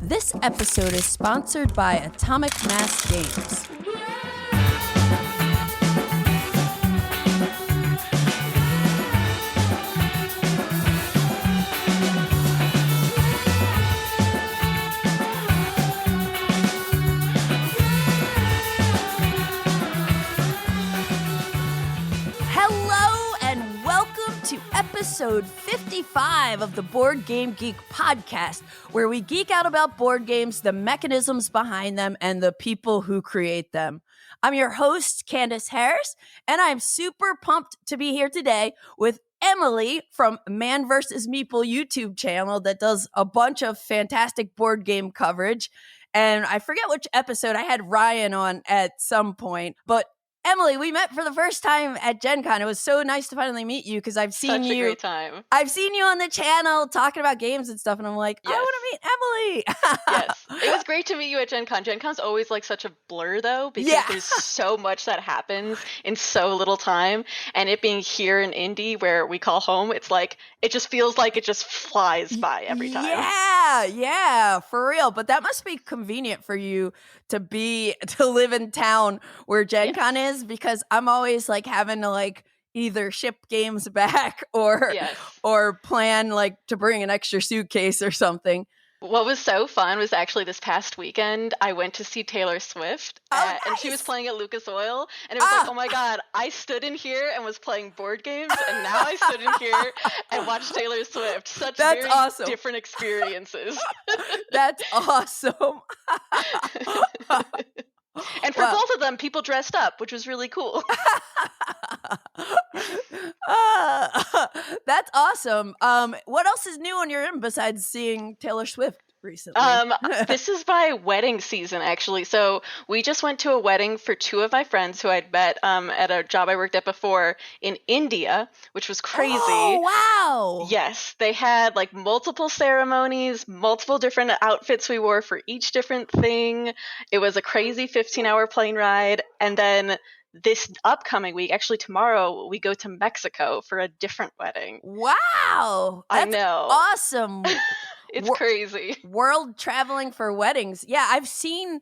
This episode is sponsored by Atomic Mass Games. Episode 55 of the Board Game Geek podcast, where we geek out about board games, the mechanisms behind them, and the people who create them. I'm your host, Candace Harris, and I'm super pumped to be here today with Emily from Man vs. Meeple YouTube channel that does a bunch of fantastic board game coverage. And I forget which episode, I had Ryan on at some point, but Emily, we met for the first time at Gen Con. It was so nice to finally meet you because I've seen Such a great time. I've seen you on the channel talking about games and stuff, and I'm like, yes. I want to meet Emily. Yes. It was great to meet you at Gen Con. Gen Con's always like such a blur though, because there's so much that happens in so little time. And it being here in Indy where we call home, it's like it just feels like it just flies by every time. Yeah, for real. But that must be convenient for you to live in town where Gen Con is, because I'm always like having to like either ship games back or plan like to bring an extra suitcase or something. What was so fun was actually this past weekend, I went to see Taylor Swift, and she was playing at Lucas Oil, and it was like, oh my God, I stood in here and was playing board games, and now I stood in here and watched Taylor Swift. That's very awesome. Different experiences. That's awesome. And for both of them, people dressed up, which was really cool. That's awesome. What else is new on your end besides seeing Taylor Swift recently? This is my wedding season, actually. So we just went to a wedding for two of my friends who I'd met at a job I worked at before in India, which was crazy. Oh, wow. Yes. They had like multiple ceremonies, multiple different outfits we wore for each different thing. It was a crazy 15-hour plane ride. And then this upcoming week, actually tomorrow, we go to Mexico for a different wedding. Wow. That's I know. Awesome. It's crazy. World traveling for weddings. Yeah, I've seen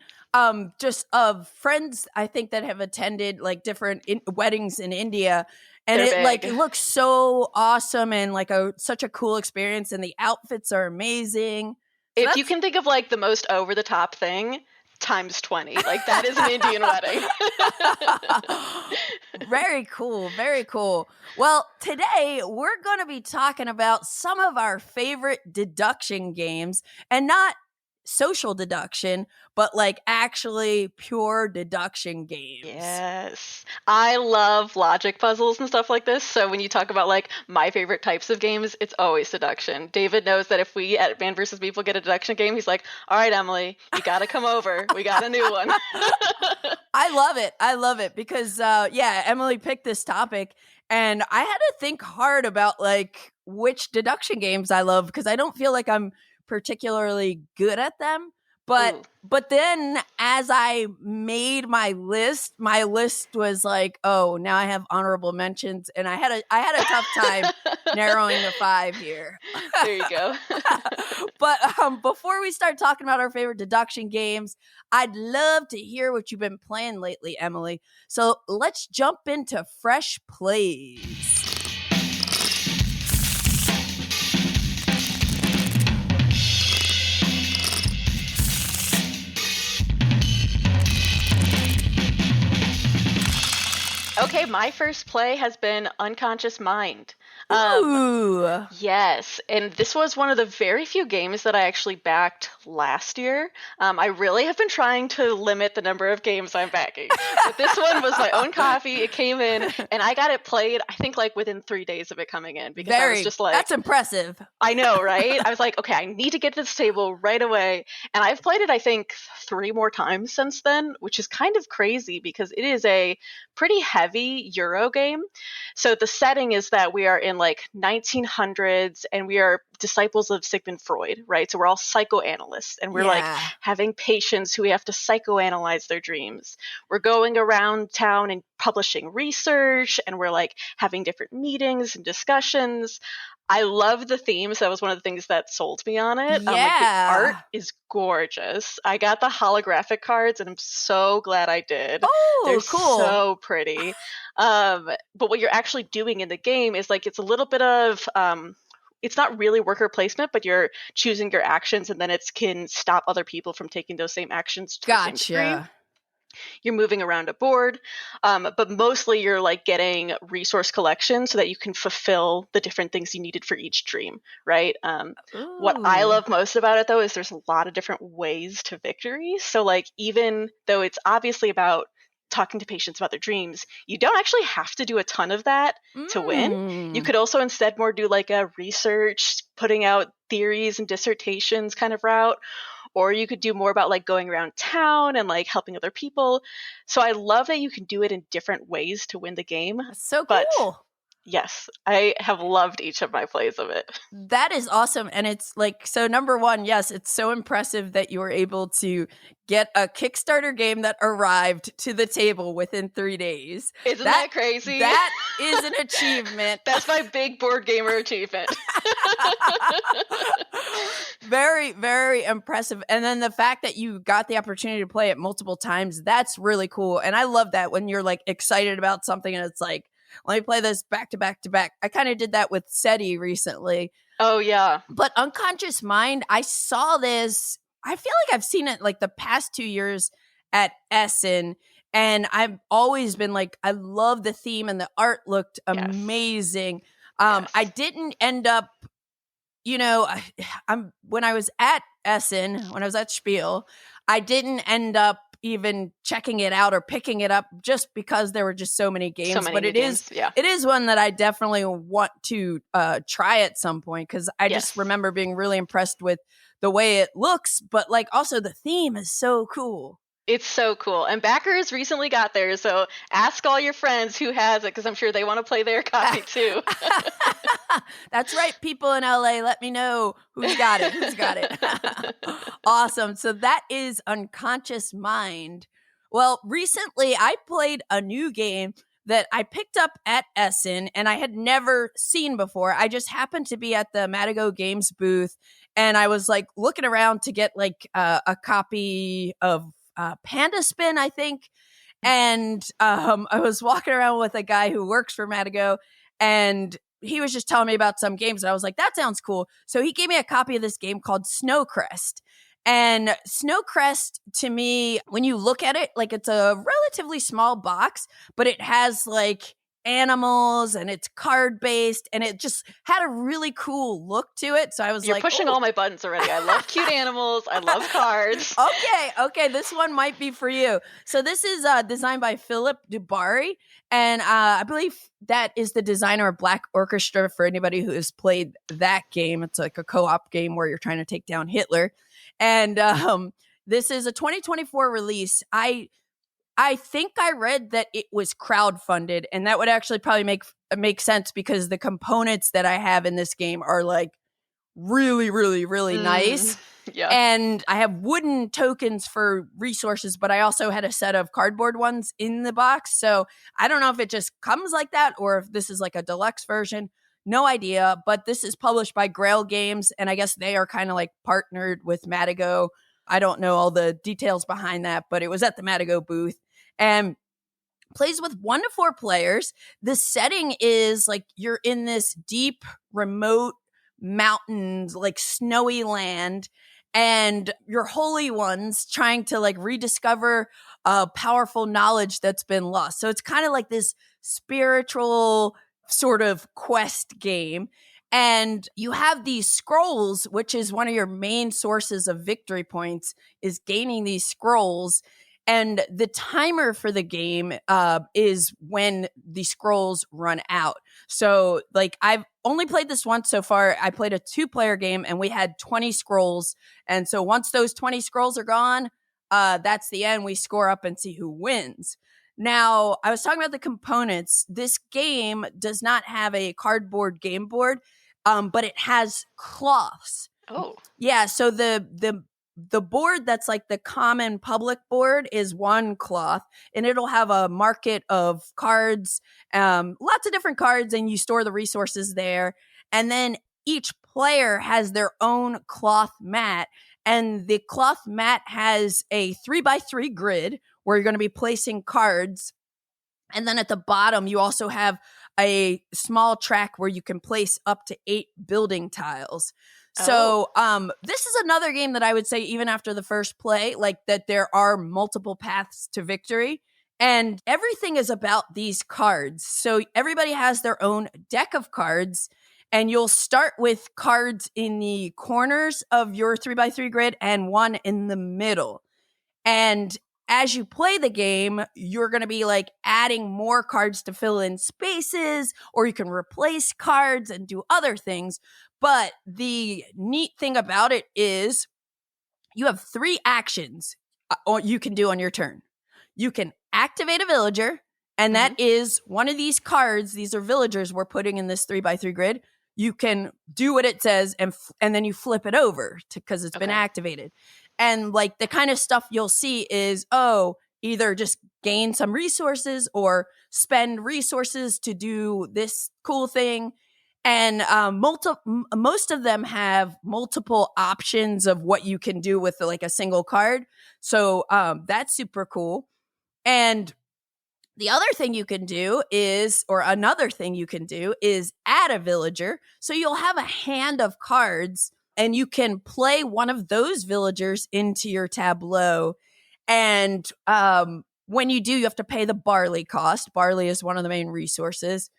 just friends, I think, that have attended like different weddings in India. And it looks so awesome and like such a cool experience. And the outfits are amazing. So if you can think of like the most over the top thing, times 20. Like that is an Indian wedding. Very cool. Very cool. Well, today we're going to be talking about some of our favorite deduction games, and not social deduction, but like actually pure deduction games. Yes. I love logic puzzles and stuff like this. So when you talk about like my favorite types of games, it's always deduction. David knows that if we at Man vs. Meeple get a deduction game, he's like, all right, Emily, you got to come over. We got a new one. I love it because, Emily picked this topic and I had to think hard about like which deduction games I love, because I don't feel like I'm particularly good at them. But then as I made my list was like, oh, now I have honorable mentions, and I had a tough time narrowing the 5 here. There you go. But before we start talking about our favorite deduction games, I'd love to hear what you've been playing lately, Emily. So let's jump into fresh plays. Okay, my first play has been Unconscious Mind. Ooh. Yes, and this was one of the very few games that I actually backed last year. I really have been trying to limit the number of games I'm backing, but this one was my own copy. It came in, and I got it played, I think, like within 3 days of it coming in, because I was just like... That's impressive. I know, right? I was like, okay, I need to get to this table right away, and I've played it, I think, 3 more times since then, which is kind of crazy, because it is a pretty heavy Euro game. So the setting is that we are in like 1900s, and we are disciples of Sigmund Freud, right? So we're all psychoanalysts, and we're like having patients who we have to psychoanalyze their dreams. We're going around town and publishing research, and we're like having different meetings and discussions. I love the themes. That was one of the things that sold me on it. Like the art is gorgeous. I got the holographic cards, and I'm so glad I did. They're Oh, cool. so pretty. But what you're actually doing in the game is like it's a little bit of it's not really worker placement, but you're choosing your actions, and then it can stop other people from taking those same actions to the same degree. You're moving around a board, but mostly you're like getting resource collection so that you can fulfill the different things you needed for each dream, right? What I love most about it, though, is there's a lot of different ways to victory. So like even though it's obviously about talking to patients about their dreams, you don't actually have to do a ton of that to win. You could also instead more do like a research, putting out theories and dissertations kind of route. Or you could do more about like going around town and like helping other people. So I love that you can do it in different ways to win the game. That's so but cool. Yes, I have loved each of my plays of it. That is awesome. And it's like, so number one, yes, it's so impressive that you were able to get a Kickstarter game that arrived to the table within 3 days. Isn't that crazy? That is an achievement. That's my big board gamer achievement. Very, very impressive. And then the fact that you got the opportunity to play it multiple times, that's really cool. And I love that when you're like excited about something and it's like, let me play this back to back to back. I kind of did that with SETI recently. Oh, yeah. But Unconscious Mind, I saw this. I feel like I've seen it like the past 2 years at Essen. And I've always been like, I love the theme and the art looked amazing. I didn't end up, you know, when I was at Essen, when I was at Spiel, I didn't end up even checking it out or picking it up just because there were just so many games. But it is one that I definitely want to try at some point, because I just remember being really impressed with the way it looks, but like also the theme is so cool. It's so cool. And backers recently got theirs, so ask all your friends who has it, because I'm sure they want to play their copy too. That's right, people in LA, let me know who's got it. Awesome. So that is Unconscious Mind. Well, recently I played a new game that I picked up at Essen and I had never seen before. I just happened to be at the Matago Games booth, and I was like looking around to get like a copy of Panda Spin, I think. And I was walking around with a guy who works for Matago, and he was just telling me about some games, and I was like, that sounds cool. So he gave me a copy of this game called Snowcrest. And Snowcrest, to me, when you look at it, like it's a relatively small box, but it has like animals and it's card based, and it just had a really cool look to it. So I was You're pushing all my buttons already. I love cute animals. I love cards. Okay, this one might be for you. So this is designed by Philip Dubarry, and I believe that is the designer of Black Orchestra. For anybody who has played that game, it's like a co-op game where you're trying to take down Hitler. And this is a 2024 release. I think I read that it was crowdfunded, and that would actually probably make sense, because the components that I have in this game are like really, really, really nice. Yeah. And I have wooden tokens for resources, but I also had a set of cardboard ones in the box. So I don't know if it just comes like that or if this is like a deluxe version. No idea. But this is published by Grail Games, and I guess they are kind of like partnered with Matago. I don't know all the details behind that, but it was at the Matago booth, and plays with 1 to 4 players. The setting is like you're in this deep, remote mountains, like snowy land, and you're holy ones trying to like rediscover powerful knowledge that's been lost. So it's kind of like this spiritual sort of quest game. And you have these scrolls, which is one of your main sources of victory points, is gaining these scrolls. And the timer for the game is when the scrolls run out. So like I've only played this once so far. I played a 2-player game and we had 20 scrolls. And so once those 20 scrolls are gone, that's the end. We score up and see who wins. Now, I was talking about the components. This game does not have a cardboard game board, but it has cloths. Oh. Yeah, so the board that's like the common public board is one cloth, and it'll have a market of cards, lots of different cards, and you store the resources there. And then each player has their own cloth mat. And the cloth mat has a 3x3 grid where you're going to be placing cards. And then at the bottom, you also have a small track where you can place up to 8 building tiles. So this is another game that I would say, even after the first play, like that there are multiple paths to victory. And everything is about these cards. So everybody has their own deck of cards. And you'll start with cards in the corners of your 3x3 grid and one in the middle. And as you play the game, you're going to be like adding more cards to fill in spaces, or you can replace cards and do other things. But the neat thing about it is you have 3 actions you can do on your turn. You can activate a villager, and that is one of these cards. These are villagers we're putting in this 3x3 grid. You can do what it says, and then you flip it over because it's been activated. And like the kind of stuff you'll see is, either just gain some resources or spend resources to do this cool thing. And most of them have multiple options of what you can do with like a single card. So that's super cool. And the other thing you can do is, or another thing you can do is add a villager. So you'll have a hand of cards and you can play one of those villagers into your tableau. And when you do, you have to pay the barley cost. Barley is one of the main resources.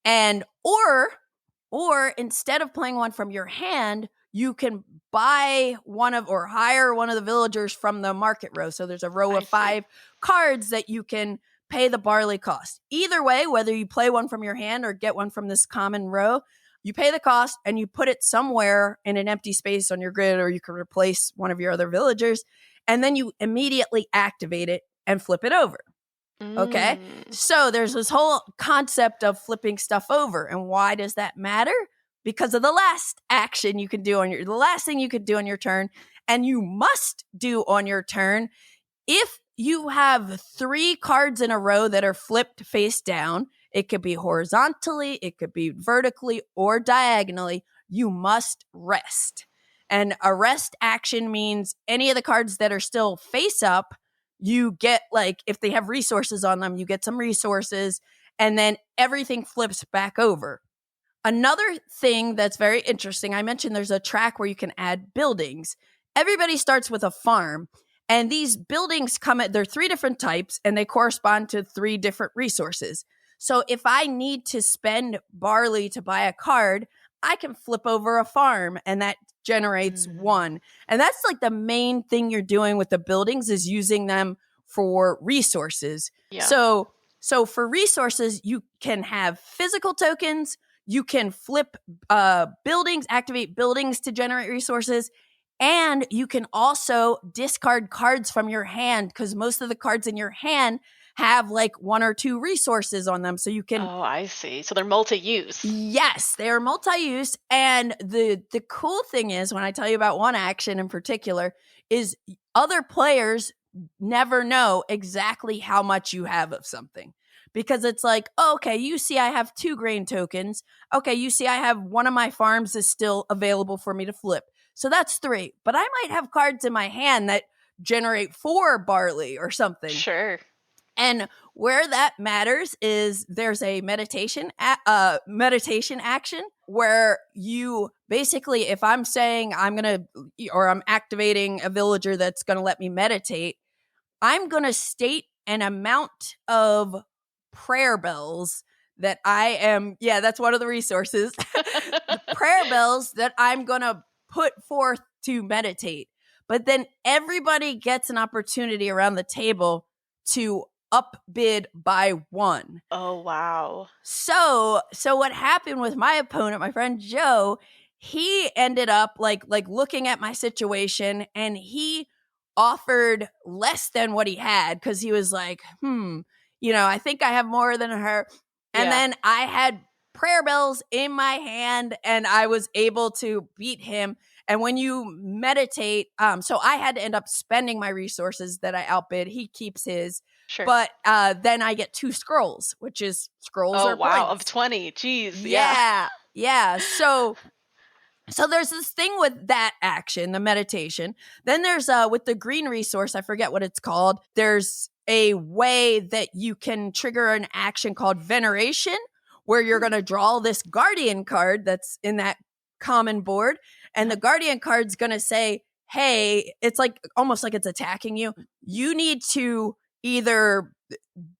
And or instead of playing one from your hand, you can buy one of or hire one of the villagers from the market row. So there's a row of 5 cards that you can pay the barley cost. Either way, whether you play one from your hand or get one from this common row, you pay the cost and you put it somewhere in an empty space on your grid, or you can replace one of your other villagers, and then you immediately activate it and flip it over. Okay? So there's this whole concept of flipping stuff over. And why does that matter? Because of the last action you can do the last thing you could do on your turn, and you must do on your turn. If you have 3 cards in a row that are flipped face down, it could be horizontally, it could be vertically, or diagonally, you must rest. And a rest action means any of the cards that are still face up, you get, like, if they have resources on them, you get some resources, and then everything flips back over. Another thing that's very interesting, I mentioned there's a track where you can add buildings. Everybody starts with a farm. And these buildings they're 3 different types, and they correspond to 3 different resources. So if I need to spend barley to buy a card, I can flip over a farm, and that generates 1. And that's like the main thing you're doing with the buildings, is using them for resources. Yeah. So for resources, you can have physical tokens, you can flip buildings, activate buildings to generate resources. And you can also discard cards from your hand, because most of the cards in your hand have like 1 or 2 resources on them. So you can... Oh, I see. So they're multi-use. Yes, they are multi-use. And the cool thing is, when I tell you about one action in particular, is other players never know exactly how much you have of something. Because it's like, okay, you see I have 2 grain tokens. Okay, you see I have one of my farms is still available for me to flip. So that's 3. But I might have cards in my hand that generate 4 barley or something. Sure. And where that matters is there's a meditation action where you basically, if I'm saying I'm activating a villager that's going to let me meditate, I'm going to state an amount of prayer bells that that's one of the resources. The prayer bells that I'm going to put forth to meditate. But then everybody gets an opportunity around the table to upbid by 1. Oh, wow. So what happened with my opponent, my friend Joe, he ended up like looking at my situation, and he offered less than what he had, because he was like, I think I have more than her. And then I had prayer bells in my hand, and I was able to beat him. And when you meditate, so I had to end up spending my resources that I outbid. He keeps his. Sure. But then I get 2 scrolls, which is scrolls are wow, points. of 20. Jeez. Yeah. Yeah. So there's this thing with that action, the meditation. Then there's with the green resource, I forget what it's called. There's a way that you can trigger an action called veneration, where you're going to draw this guardian card that's in that common board. And the guardian card's going to say, hey, it's like almost like it's attacking you. You need to either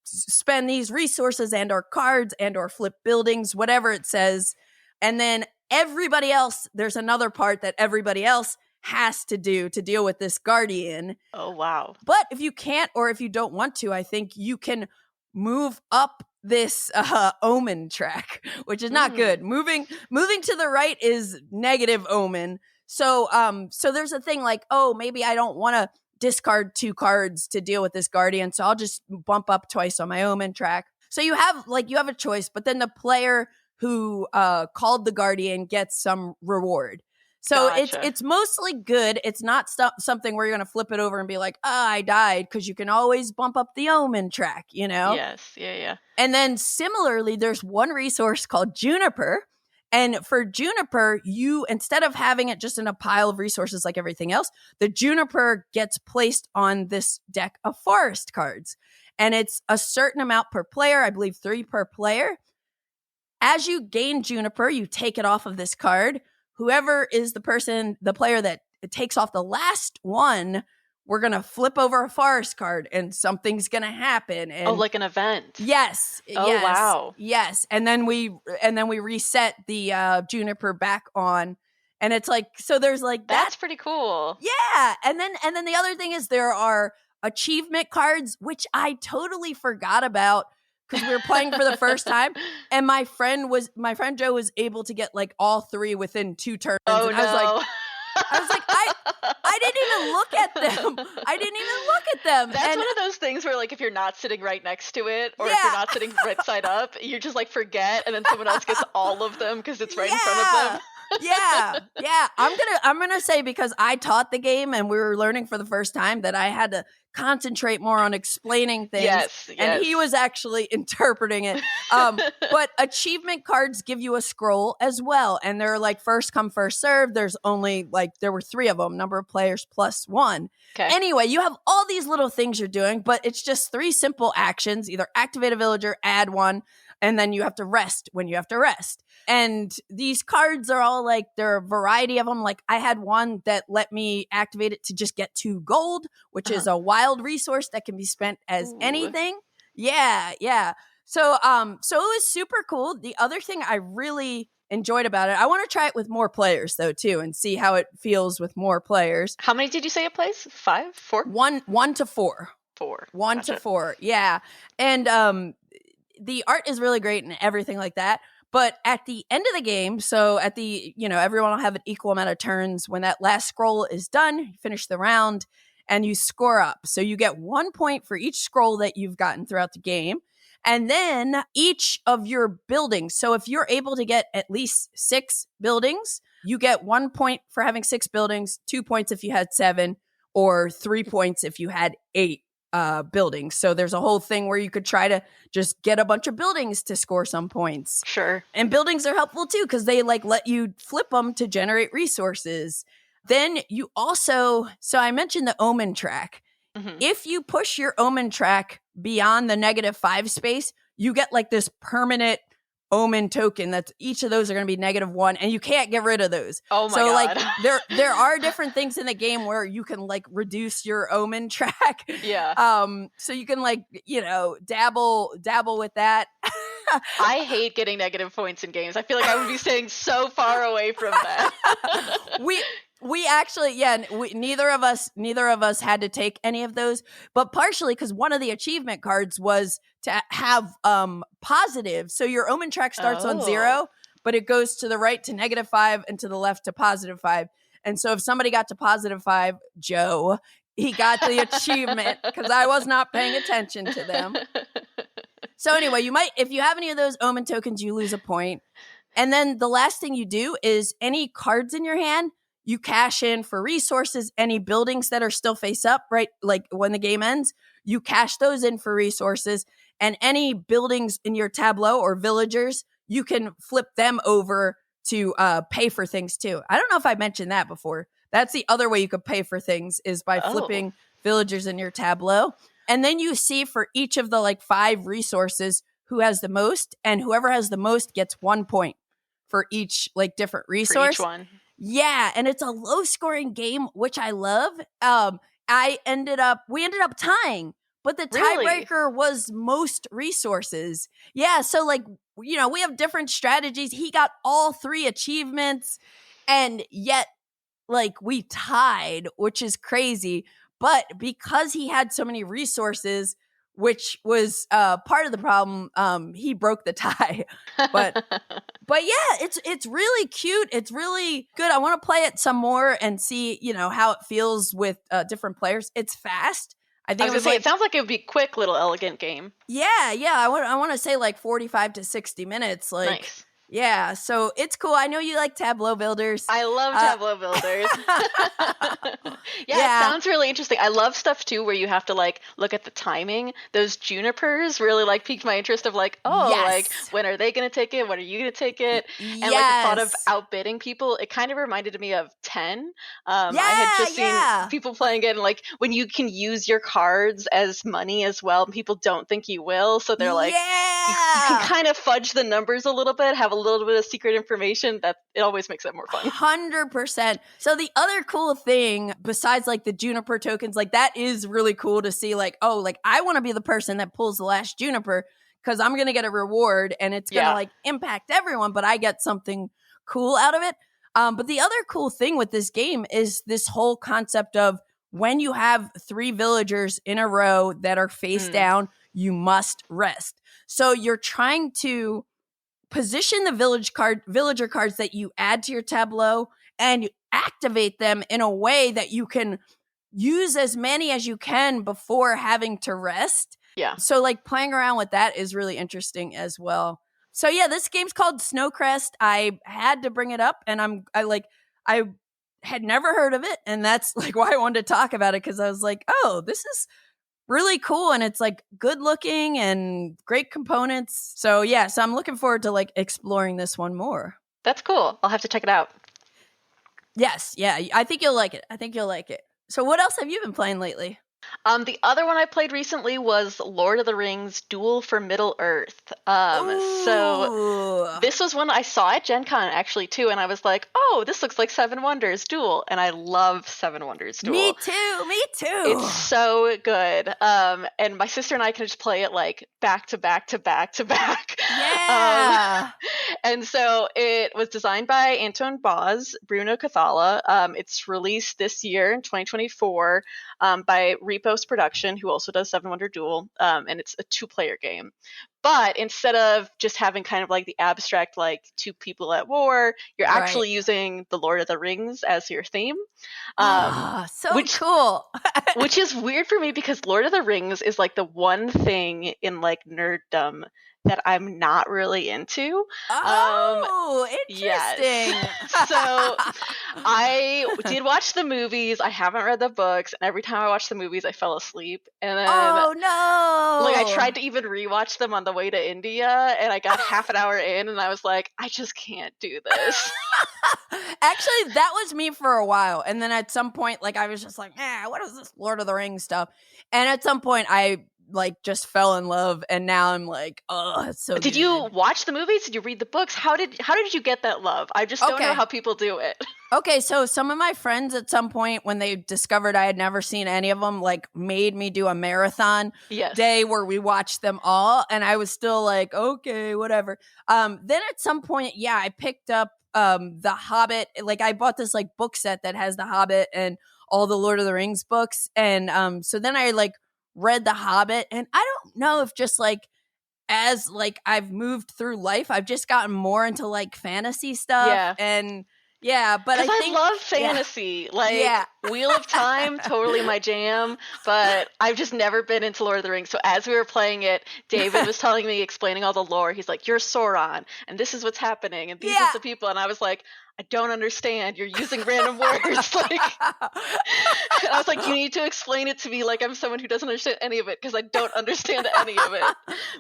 spend these resources and or cards and or flip buildings, whatever it says. And then everybody else, there's another part that everybody else has to do to deal with this guardian. Oh, wow. But if you can't, or if you don't want to, I think you can move up this omen track, which is not good. Moving to the right is negative omen. So there's a thing like, oh, maybe I don't want to discard 2 cards to deal with this guardian, so I'll just bump up twice on my omen track. So you have a choice, but then the player who called the guardian gets some reward. So Gotcha. it's mostly good. It's not something where you're going to flip it over and be like, I died, because you can always bump up the omen track, you know? Yes, yeah. And then similarly, there's one resource called Juniper. And for Juniper, you, instead of having it just in a pile of resources like everything else, the Juniper gets placed on this deck of forest cards. And it's a certain amount per player, I believe 3 per player. As you gain Juniper, you take it off of this card. Whoever is the player that takes off the last one, we're going to flip over a forest card and something's going to happen. And like an event. Yes. Oh, yes, wow. Yes. And then we reset the Juniper back on. And it's like, so there's like that. That's pretty cool. Yeah. And then the other thing is there are achievement cards, which I totally forgot about, because we were playing for the first time, and my friend Joe was able to get like all 3 within 2 turns. Oh, and no. I was like, I didn't even look at them. That's and one of those things where, like, if you're not sitting right next to it, or if you're not sitting right side up, you just like forget, and then someone else gets all of them because it's right in front of them. Yeah. I'm gonna say, because I taught the game and we were learning for the first time, that I had to concentrate more on explaining things. Yes. And he was actually interpreting it. But achievement cards give you a scroll as well, and they're like first come first serve. There were 3 of them, number of players plus 1. Okay. Anyway, you have all these little things you're doing, but it's just 3 simple actions: either activate a villager, add 1, and then you have to rest when you have to rest. And these cards are all like, there are a variety of them. Like I had one that let me activate it to just get 2 gold, which is a wild resource that can be spent as anything. Yeah. So it was super cool. The other thing I really enjoyed about it, I want to try it with more players though too, and see how it feels with more players. How many did you say it plays? 5? 4? 1 to 4. 4. 1 Gotcha. to 4. Yeah. And the art is really great and everything like that. But at the end of the game, so at the, everyone will have an equal amount of turns. When that last scroll is done, you finish the round and you score up. So you get 1 point for each scroll that you've gotten throughout the game. And then each of your buildings. So if you're able to get at least 6 buildings, you get 1 point for having 6 buildings, 2 points if you had 7, or 3 points if you had 8 buildings. So there's a whole thing where you could try to just get a bunch of buildings to score some points. Sure. And buildings are helpful too, because they like let you flip them to generate resources. Then you also, so I mentioned the omen track. Mm-hmm. If you push your omen track beyond the -5 space, you get like this permanent omen token. That's each of those are going to be -1, and you can't get rid of those. Oh my god! So like there are different things in the game where you can like reduce your omen track. Yeah. So you can like dabble with that. I hate getting negative points in games. I feel like I would be staying so far away from that. We actually, neither of us had to take any of those, but partially because one of the achievement cards was to have positive. So your omen track starts on 0, but it goes to the right to -5 and to the left to +5. And so if somebody got to +5, Joe, he got the achievement because I was not paying attention to them. So anyway, you might, if you have any of those omen tokens, you lose a point. And then the last thing you do is any cards in your hand, you cash in for resources. Any buildings that are still face up, right? Like when the game ends, you cash those in for resources. And any buildings in your tableau or villagers, you can flip them over to pay for things too. I don't know if I mentioned that before. That's the other way you could pay for things is by flipping villagers in your tableau. And then you see for each of the like 5 resources who has the most, and whoever has the most gets 1 point for each like different resource. For each one. Yeah, and it's a low scoring game, which I love. We ended up tying, but the tiebreaker was most resources. Yeah, so like, you know, we have different strategies. He got all 3 achievements, and yet like we tied, which is crazy. But because he had so many resources, which was part of the problem, he broke the tie. But yeah, it's really cute. It's really good. I want to play it some more and see, you know, how it feels with different players. It's fast. I think it sounds like it would be a quick little elegant game. Yeah. I want to say like 45 to 60 minutes. Like, nice. Yeah, so it's cool. I know you like tableau builders. I love tableau builders. Yeah, it sounds really interesting. I love stuff too where you have to like look at the timing. Those junipers really like piqued my interest of like, like when are they going to take it? When are you going to take it? And like the thought of outbidding people, it kind of reminded me of 10. I had just seen people playing it, and like when you can use your cards as money as well, and people don't think you will, so they're like, you can kind of fudge the numbers a little bit, have a little bit of secret information. That it always makes it more fun. 100%. So the other cool thing besides like the juniper tokens, like that is really cool to see like, oh, like I want to be the person that pulls the last juniper because I'm going to get a reward and it's going to like impact everyone, but I get something cool out of it. But the other cool thing with this game is this whole concept of when you have 3 villagers in a row that are face down, you must rest. So you're trying to position the villager cards that you add to your tableau and you activate them in a way that you can use as many as you can before having to rest. Yeah. So like playing around with that is really interesting as well. So yeah, this game's called Snowcrest. I had to bring it up, and I had never heard of it, and that's like why I wanted to talk about it, because I was like, oh, this is really cool, and it's like good looking and great components. So yeah, so I'm looking forward to like exploring this one more. That's cool. I'll have to check it out. Yes, yeah, I think you'll like it. So what else have you been playing lately? The other one I played recently was Lord of the Rings Duel for Middle-earth. So this was one I saw at Gen Con actually too, and I was like, oh, this looks like Seven Wonders Duel, and I love Seven Wonders Duel. Me too. It's so good. And my sister and I can just play it like back to back to back to back. Yeah. And so it was designed by Anton Boz, Bruno Cathala. It's released this year in 2024 by Repos Production, who also does Seven Wonder Duel, and it's a 2-player game. But instead of just having kind of like the abstract, like 2 people at war, you're actually using the Lord of the Rings as your theme. Cool. Which is weird for me because Lord of the Rings is like the one thing in like nerddom that I'm not really into. Interesting. Yes. So I did watch the movies. I haven't read the books, and every time I watched the movies, I fell asleep. And then, like, I tried to even rewatch them on the way to India, and I got half an hour in, and I was like, I just can't do this. Actually, that was me for a while, and then at some point, like, I was just like, what is this Lord of the Rings stuff? And at some point, I like just fell in love, and now I'm like, oh, it's so Did you watch the movies? Did you read the books? How did you get that love? I just don't know how people do it. Okay, so some of my friends at some point, when they discovered I had never seen any of them, like made me do a marathon day where we watched them all, and I was still like, okay, whatever. Then at some point, I picked up The Hobbit. Like I bought this like book set that has The Hobbit and all the Lord of the Rings books, and so then I like read The Hobbit, and I don't know if just like as like I've moved through life, I've just gotten more into like fantasy stuff, and but I love fantasy. Wheel of Time, totally my jam, but I've just never been into Lord of the Rings. So as we were playing it, David was telling me, explaining all the lore. He's like, you're Sauron, and this is what's happening, and these are the people, and I was like, I don't understand. You're using random words. Like, and I was like, you need to explain it to me like I'm someone who doesn't understand any of it because I don't understand any of it.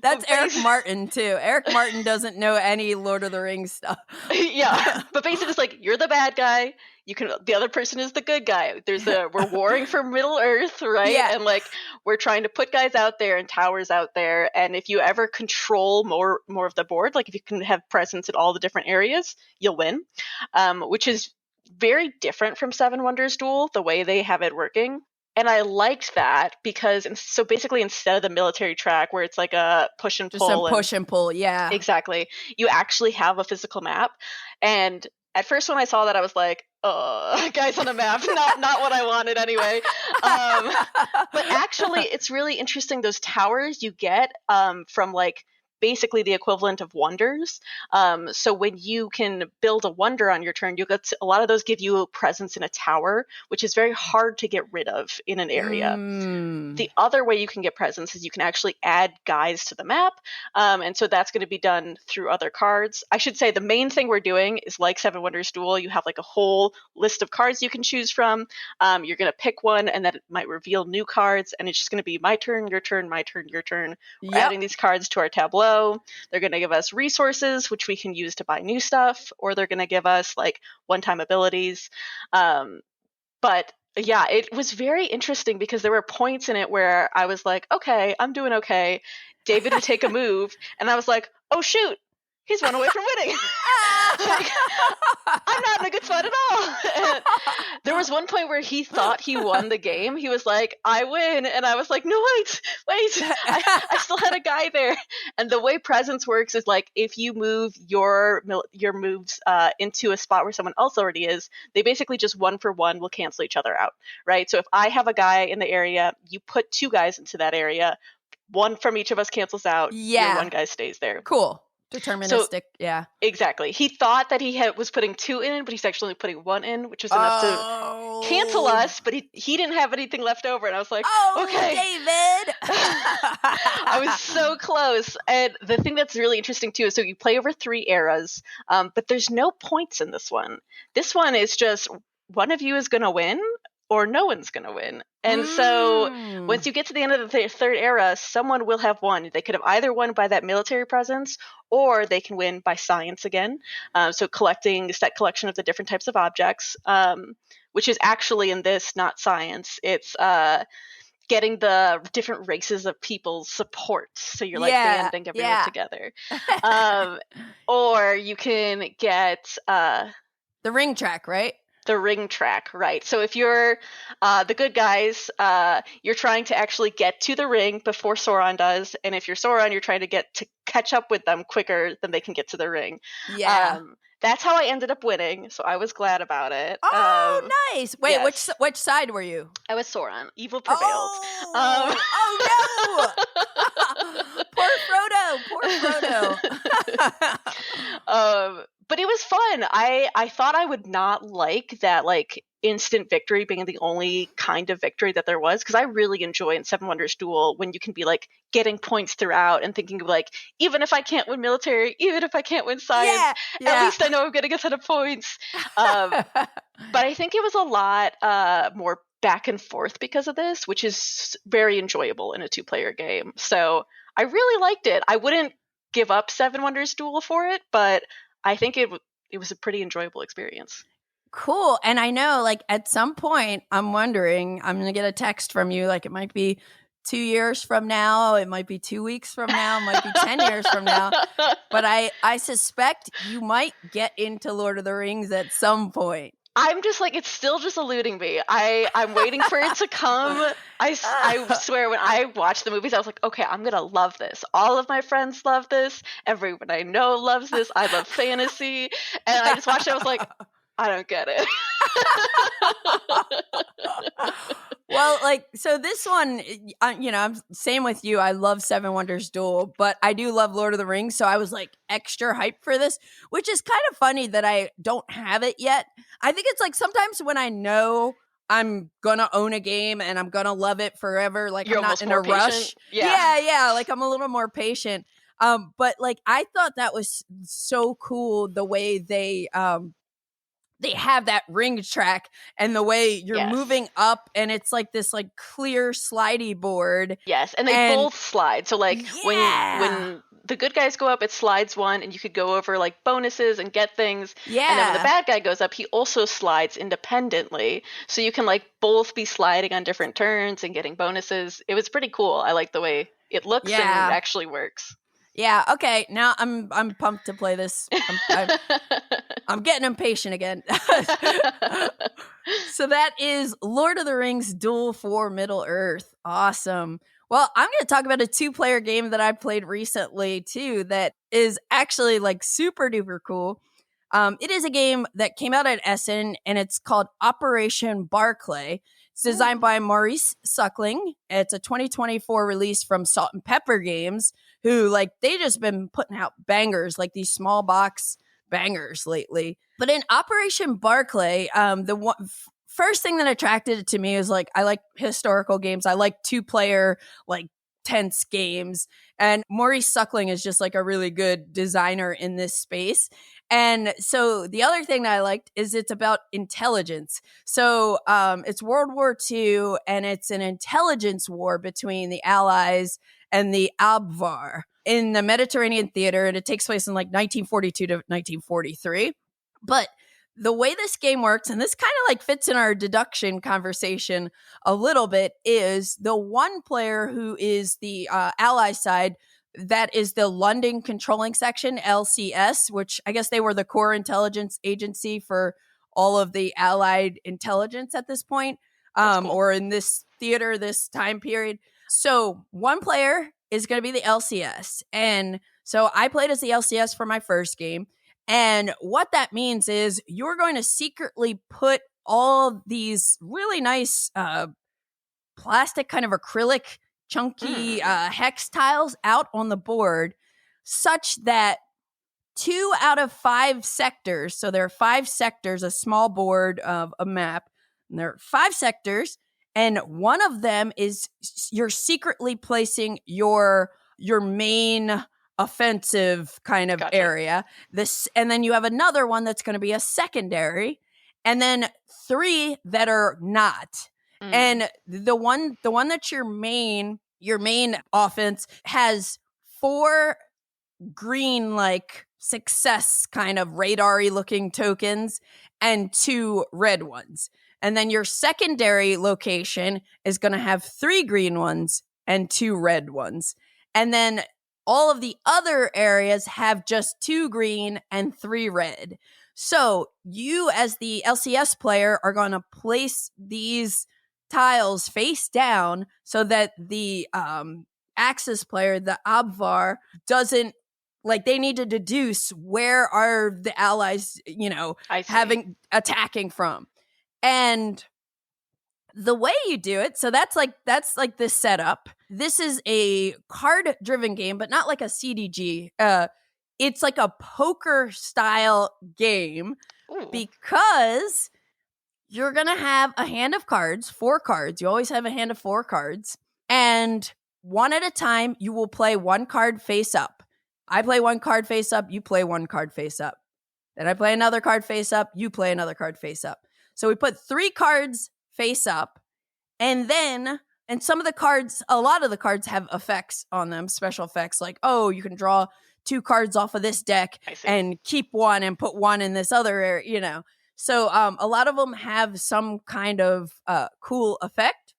That's Eric Martin too. Eric Martin doesn't know any Lord of the Rings stuff. Yeah, but basically it's like, you're the bad guy. The other person is the good guy. We're warring for Middle Earth, right? Yeah. And like, we're trying to put guys out there and towers out there. And if you ever control more of the board, like if you can have presence in all the different areas, you'll win. Which is very different from Seven Wonders Duel, the way they have it working. And I liked that because, so basically instead of the military track where it's like a push and pull. Just a push and pull, yeah. Exactly. You actually have a physical map. And at first when I saw that, I was like, guys on a map, not what I wanted anyway. But actually, it's really interesting, those towers you get from like basically the equivalent of wonders. So when you can build a wonder on your turn, a lot of those give you a presence in a tower, which is very hard to get rid of in an area. The other way you can get presence is you can actually add guys to the map. And so that's going to be done through other cards. I should say the main thing we're doing is like Seven Wonders Duel. You have like a whole list of cards you can choose from. You're going to pick one and then it might reveal new cards. And it's just going to be my turn, your turn, my turn, your turn. We're adding these cards to our tableau. They're going to give us resources, which we can use to buy new stuff, or they're going to give us like one-time abilities. But yeah, it was very interesting because there were points in it where I was like, okay, I'm doing okay. David would take a move, and I was like, oh shoot, he's one away from winning. Like, I'm not in a good spot at all. And there was one point where he thought he won the game. He was like, I win. And I was like, no, wait. I still had a guy there. And the way presence works is like, if you move your moves into a spot where someone else already is, they basically just 1-for-1 will cancel each other out, right? So if I have a guy in the area, you put 2 guys into that area, one from each of us cancels out, your one guy stays there. Cool. Deterministic, yeah. Exactly. He thought that he was putting 2 in, but he's actually putting 1 in, which was enough to cancel us, but he didn't have anything left over, and I was like, okay. David! I was so close. And the thing that's really interesting, too, is so you play over 3 eras, but there's no points in this one. This one is just one of you is going to win, or no one's going to win. And so once you get to the end of the third era, someone will have won. They could have either won by that military presence, or they can win by science again. So collecting a set collection of the different types of objects, which is actually in this not science. It's getting the different races of people's support. So you're like banding everyone together. Or you can get the ring track, right? The ring track, right? So if you're the good guys, you're trying to actually get to the ring before Sauron does, and if you're Sauron, you're trying to get to catch up with them quicker than they can get to the ring. Yeah, that's how I ended up winning, so I was glad about it. Oh, nice! Wait, yes. which side were you? I was Sauron. Evil prevailed. Oh no! Poor Frodo. But it was fun. I thought I would not like that, like, instant victory being the only kind of victory that there was, because I really enjoy in Seven Wonders Duel when you can be like getting points throughout and thinking of like, even if I can't win military, even if I can't win science, at least I know I'm getting a set of points. But I think it was a lot more back and forth because of this, which is very enjoyable in a 2-player game. So I really liked it. I wouldn't give up Seven Wonders Duel for it, but I think it was a pretty enjoyable experience. Cool. And I know, like, at some point, I'm wondering, I'm going to get a text from you, like, it might be 2 years from now, it might be 2 weeks from now, it might be 10 years from now, but I suspect you might get into Lord of the Rings at some point. I'm just like, it's still just eluding me. I'm waiting for it to come. I swear, when I watched the movies, I was like, okay, I'm going to love this. All of my friends love this. Everyone I know loves this. I love fantasy. And I just watched it. I was like, I don't get it. Well, like, so this one, I'm same with you. I love Seven Wonders Duel, but I do love Lord of the Rings. So I was like extra hyped for this, which is kind of funny that I don't have it yet. I think it's like sometimes when I know I'm gonna own a game and I'm gonna love it forever, like, you're I'm not in a patient. rush. Yeah. Like, I'm a little more patient. But like, I thought that was so cool the way they they have that ring track and the way you're moving up, and it's like this like clear slidey board. Yes, and they both slide. So like when the good guys go up, it slides one, and you could go over like bonuses and get things. Yeah. And then when the bad guy goes up, he also slides independently. So you can like both be sliding on different turns and getting bonuses. It was pretty cool. I like the way it looks and actually works. Yeah, okay. Now I'm pumped to play this. I'm getting impatient again. So that is Lord of the Rings Duel for Middle-earth. Awesome. Well, I'm going to talk about a 2-player game that I played recently too that is actually like super duper cool. It is a game that came out at Essen, and it's called Operation Barclay. It's designed by Maurice Suckling. It's a 2024 release from Salt and Pepper Games, who like they just been putting out bangers, like these small box bangers lately. But in Operation Barclay, first thing that attracted it to me is like I like historical games. I like 2-player like tense games, and Maurice Suckling is just like a really good designer in this space. And so the other thing that I liked is it's about intelligence. So it's World War II, and it's an intelligence war between the Allies and the Abwehr in the Mediterranean theater, and it takes place in like 1942 to 1943. But the way this game works, and this kind of like fits in our deduction conversation a little bit, is the one player who is the ally side, that is the London Controlling Section, LCS, which I guess they were the core intelligence agency for all of the Allied intelligence at this point, cool. Or in this theater, this time period. So one player is going to be the LCS. And so I played as the LCS for my first game. And what that means is you're going to secretly put all these really nice plastic kind of acrylic chunky hex tiles out on the board, such that 2 out of 5 sectors, so there are 5 sectors, a small board of a map, and there are 5 sectors, and one of them is you're secretly placing your main offensive kind of area. And then you have another one that's going to be a secondary, and then 3 that are not. And the one that's your main offense has 4 green like success kind of radar-y looking tokens and 2 red ones. And then your secondary location is going to have 3 green ones and 2 red ones. And then all of the other areas have just 2 green and 3 red. So you as the LCS player are going to place these tiles face down so that the Axis player, the Abwehr, doesn't, like, they need to deduce where are the allies, attacking from. And the way you do it, so that's like this setup. This is a card-driven game, but not like a CDG. It's like a poker style game. Ooh. Because you're going to have a hand of cards, 4 cards. You always have a hand of 4 cards. And one at a time, you will play 1 card face up. I play 1 card face up. You play 1 card face up. Then I play another card face up. You play another card face up. So we put 3 cards face up. And some of the cards, a lot of the cards have effects on them, special effects. Like, oh, you can draw 2 cards off of this deck and keep 1 and put 1 in this other area, So a lot of them have some kind of cool effect.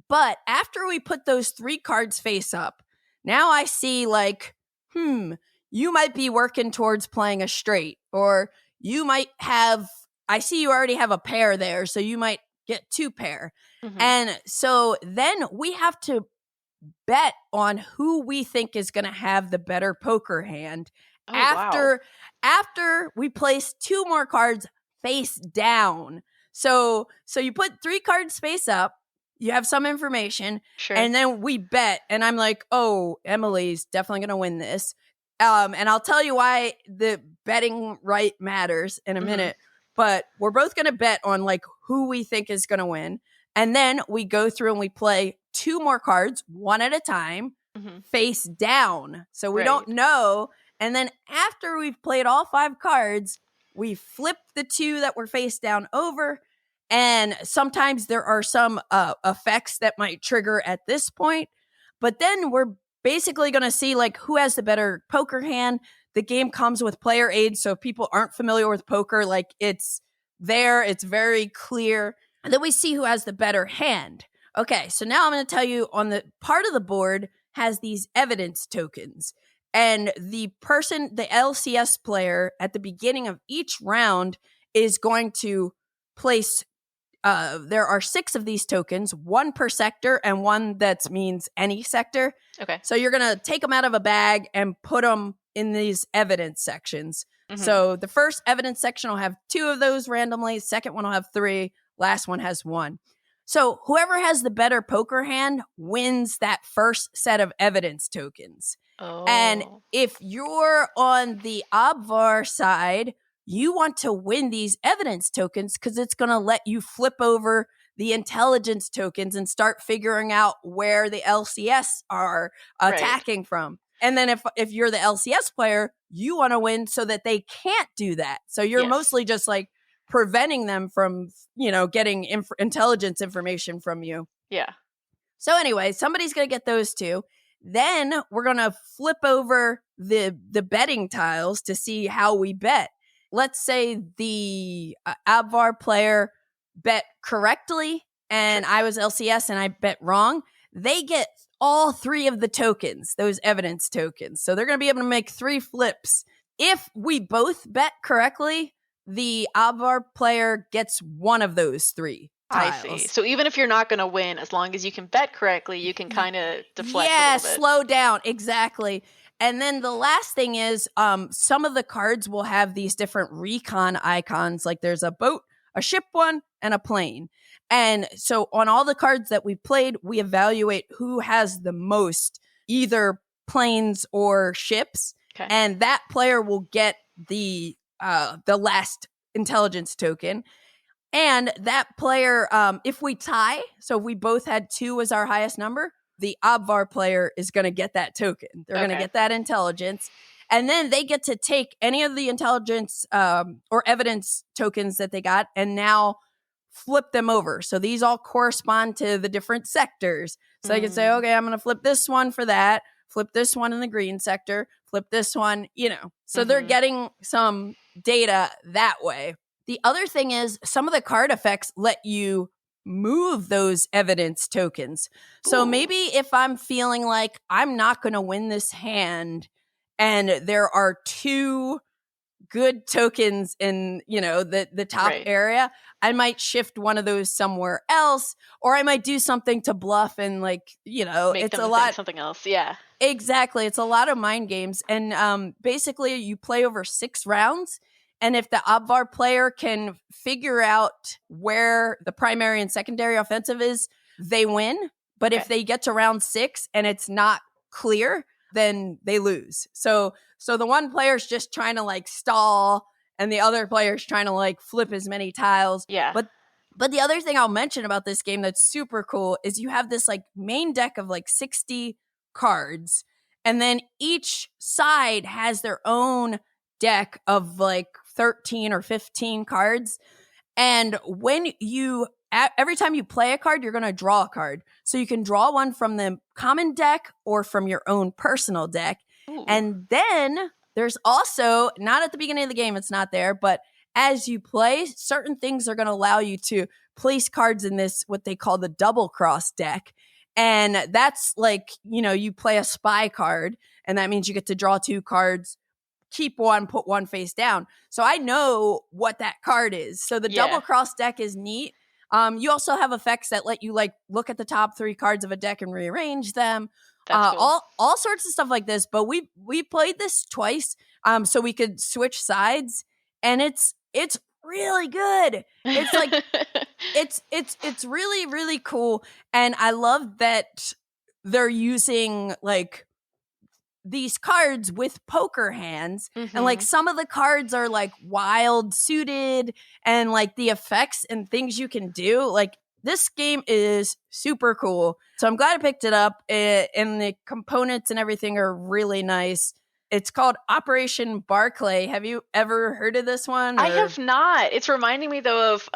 But after we put those 3 cards face up, now I see like, you might be working towards playing a straight, or you might have, I see you already have a pair there, so you might get 2 pair. Mm-hmm. And so then we have to bet on who we think is going to have the better poker hand after we place 2 more cards face down. So you put 3 cards face up, you have some information, sure, and then we bet, and I'm like, oh, Emily's definitely going to win this. And I'll tell you why the betting right matters in a minute, but we're both going to bet on like who we think is going to win. And then we go through and we play 2 more cards, 1 at a time, face down. So we don't know. And then after we've played all 5 cards, we flip the two that were face down over. And sometimes there are some effects that might trigger at this point. But then we're basically going to see like who has the better poker hand. The game comes with player aids. So if people aren't familiar with poker, like it's there, it's very clear. And then we see who has the better hand. Okay, so now I'm going to tell you on the part of the board has these evidence tokens. And the person, the LCS player at the beginning of each round is going to place there are 6 of these tokens, 1 per sector and 1 that means any sector. Okay. So you're going to take them out of a bag and put them in these evidence sections. Mm-hmm. So the first evidence section will have 2 of those randomly. Second one will have 3. Last one has 1. So whoever has the better poker hand wins that first set of evidence tokens. Oh. And if you're on the Obvar side, you want to win these evidence tokens because it's going to let you flip over the intelligence tokens and start figuring out where the LCS are attacking from. And then if you're the LCS player, you want to win so that they can't do that. So you're mostly just like preventing them from, getting intelligence information from you. Yeah. So anyway, somebody's going to get those 2. Then we're going to flip over the betting tiles to see how we bet. Let's say the Abvar player bet correctly and I was LCS and I bet wrong. They get all 3 of the tokens, those evidence tokens. So they're going to be able to make 3 flips. If we both bet correctly, the Abvar player gets 1 of those 3 tiles. I see. So even if you're not going to win, as long as you can bet correctly, you can kind of deflect a little bit. Slow down. Exactly. And then the last thing is some of the cards will have these different recon icons. Like there's a boat, a ship one, and a plane. And so on all the cards that we played, we evaluate who has the most either planes or ships. Okay. And that player will get the last intelligence token. And that player, if we tie, so if we both had 2 as our highest number, the Obvar player is going to get that token. They're going to get that intelligence. And then they get to take any of the intelligence or evidence tokens that they got and now flip them over. So these all correspond to the different sectors. So they can say, okay, I'm going to flip this one for that, flip this one in the green sector, flip this one, So they're getting some data that way. The other thing is some of the card effects let you move those evidence tokens. So maybe if I'm feeling like I'm not going to win this hand and there are 2 good tokens in, the top area, I might shift one of those somewhere else, or I might do something to bluff and make it's a lot something else. Yeah. Exactly. It's a lot of mind games. And basically you play over 6 rounds. And if the Obvar player can figure out where the primary and secondary offensive is, they win. But if they get to round 6 and it's not clear, then they lose. So the one player's just trying to like stall and the other player's trying to like flip as many tiles. Yeah. But the other thing I'll mention about this game that's super cool is you have this like main deck of like 60 cards. And then each side has their own deck of like 13 or 15 cards. And when every time you play a card, you're going to draw a card. So you can draw one from the common deck or from your own personal deck. Ooh. And then there's also, not at the beginning of the game, it's not there, but as you play, certain things are going to allow you to place cards in this, what they call the double cross deck. And that's like, you play a spy card, and that means you get to draw 2 cards, keep one, put one face down. So I know what that card is. So the double cross deck is neat. You also have effects that let you like look at the top 3 cards of a deck and rearrange them. That's cool. All sorts of stuff like this. But we played this twice, so we could switch sides, and it's really good. It's like it's really, really cool. And I love that they're using like these cards with poker hands, and like some of the cards are like wild suited, and like the effects and things you can do, like this game is super cool. So I'm glad I picked it up, and the components and everything are really nice. It's called Operation Barclay. Have you ever heard of this one? I have not. It's reminding me though of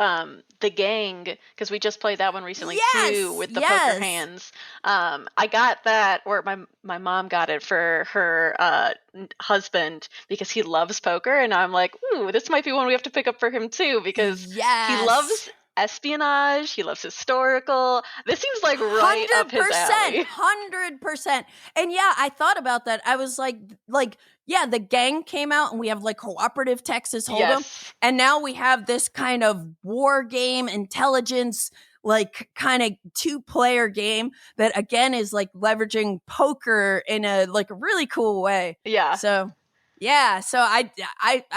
The Gang, because we just played that one recently too, with the poker hands. I got that, or my mom got it for her husband because he loves poker, and I'm like, ooh, this might be one we have to pick up for him too, because he loves espionage, he loves historical. This seems like right up his alley. 100%. And yeah, I thought about that. I was like, yeah, The Gang came out and we have like cooperative Texas Hold'em. And now we have this kind of war game intelligence, like kind of 2-player game that again is like leveraging poker in a like a really cool way. Yeah. So yeah, so I